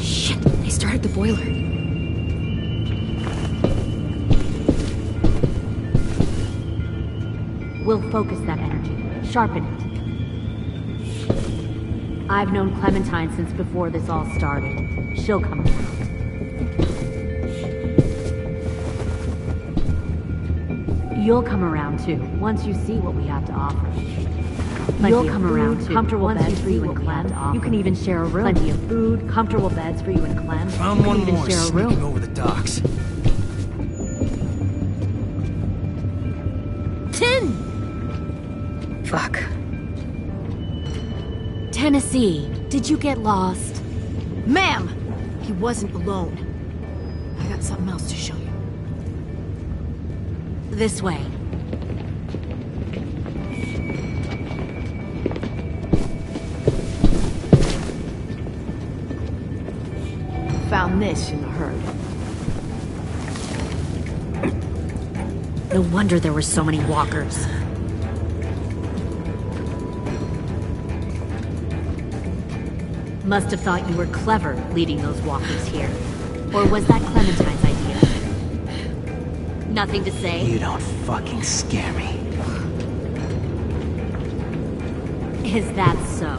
Shit, they started the boiler. We'll focus that energy. Sharpen it. I've known Clementine since before this all started. She'll come around. You'll come around too, once you see what we have to offer. You'll come around too, comfortable beds for you and Clem. You can even share a room. Plenty of food, comfortable beds for you and Clem. Found one even more share a room. sneaking over the docks. 10! Fuck. Tennessee, did you get lost? Ma'am! He wasn't alone. I got something else to show you. This way. Found this in the herd. No wonder there were so many walkers. Must have thought you were clever leading those walkers here. Or was that Clementine's idea? Nothing to say? You don't fucking scare me. Is that so?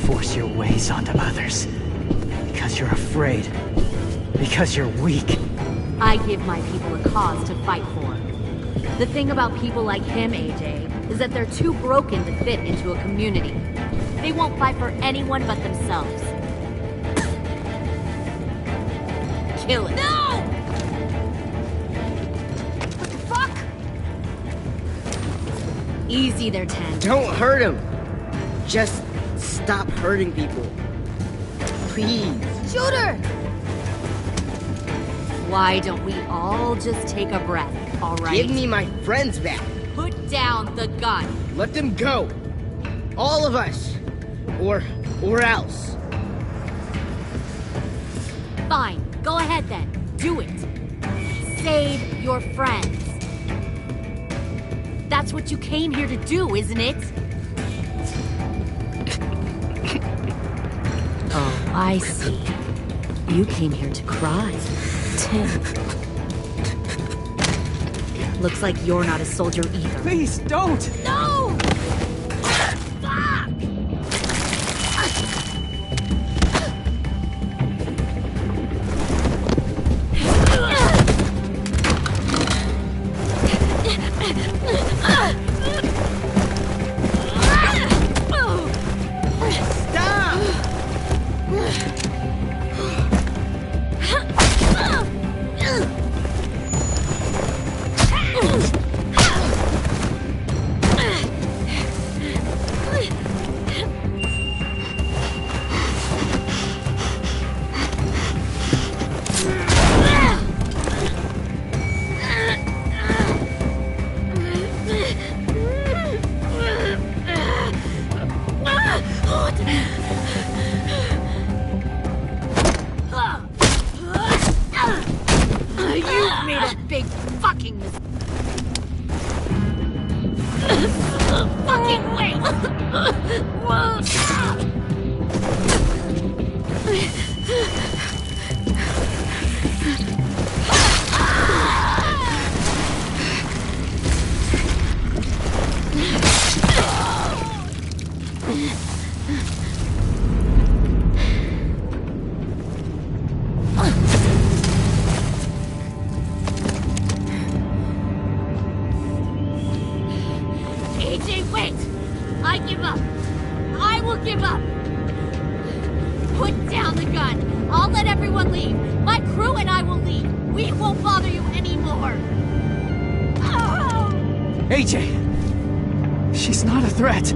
Force your ways onto others. Because you're afraid. Because you're weak. I give my people a cause to fight for. The thing about people like him, AJ, is that they're too broken to fit into a community. They won't fight for anyone but themselves. Kill it. No! What the fuck? Easy there, 10. Don't hurt him. Just stop hurting people. Please. Shoot her! Why don't we all just take a breath, all right? Give me my friends back. Put down the gun. Let them go. All of us. Or else. Fine. Go ahead then. Do it. Save your friends. That's what you came here to do, isn't it? Oh, I see. You came here to cry. Tim. Looks like you're not a soldier either. Please, don't! No! a big fucking fucking wait! AJ, wait! I give up. I will give up. Put down the gun. I'll let everyone leave. My crew and I will leave. We won't bother you anymore. AJ! She's not a threat.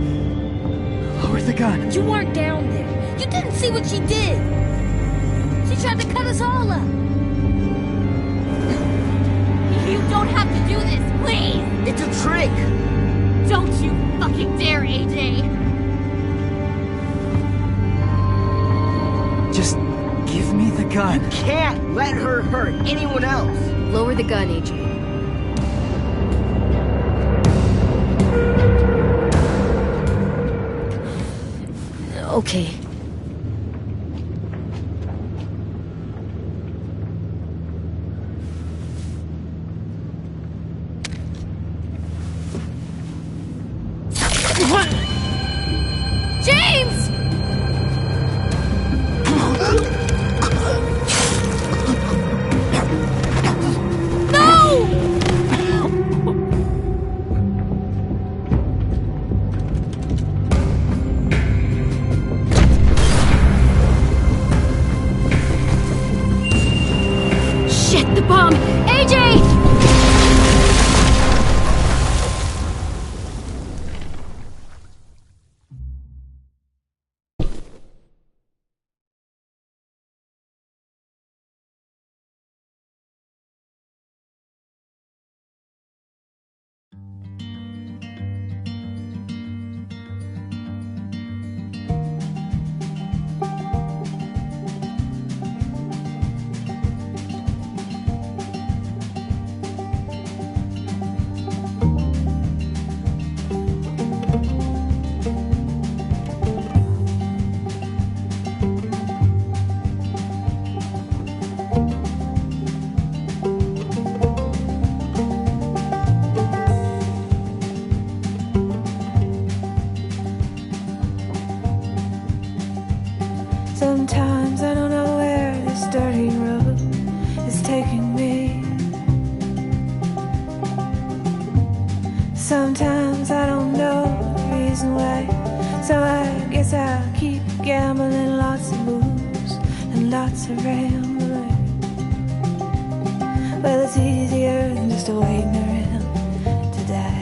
Lower the gun. You weren't down there. You didn't see what she did. She tried to cut us all up. You don't have to do this, please! It's a trick! Don't you fucking dare, AJ! Just give me the gun. You can't let her hurt anyone else! Lower the gun, AJ. Okay. James! No! Shit, the bomb! AJ! Sometimes I don't know where this dirty road is taking me. Sometimes I don't know the reason why, so I guess I'll keep gambling. Lots of moves and lots of rambling. Well, it's easier than just waiting around to die.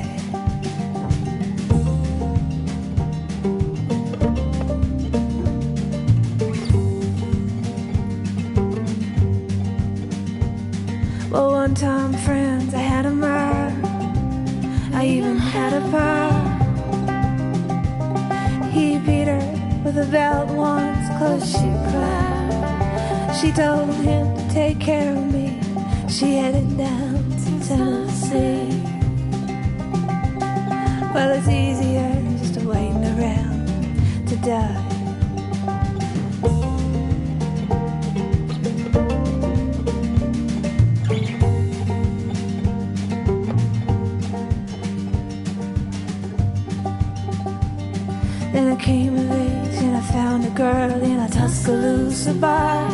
Well, one time, friends, I had a mile. I even had a pal. He beat her with a belt once, 'cause she cried. She told him to take care of me. She headed down to Tennessee. Well, it's easier than just waiting around to die. Then I came of age and I found a girl in a Tuscaloosa bar.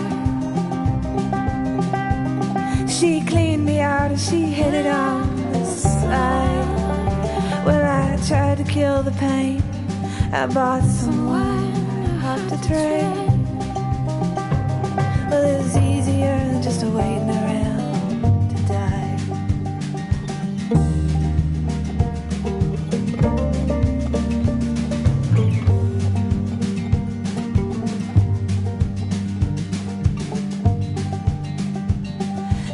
She cleaned me out and she hit it on the side. Well, I tried to kill the pain. I bought some wine off the train. Well, it was easier than just waiting around to die.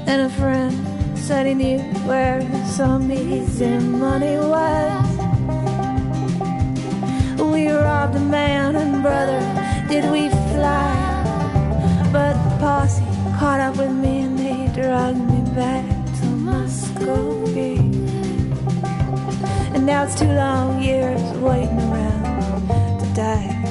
And a friend said he knew where some easy money was. We robbed a man and brother, did we fly? But the posse caught up with me and they dragged me back to And now it's 2 long years waiting around to die.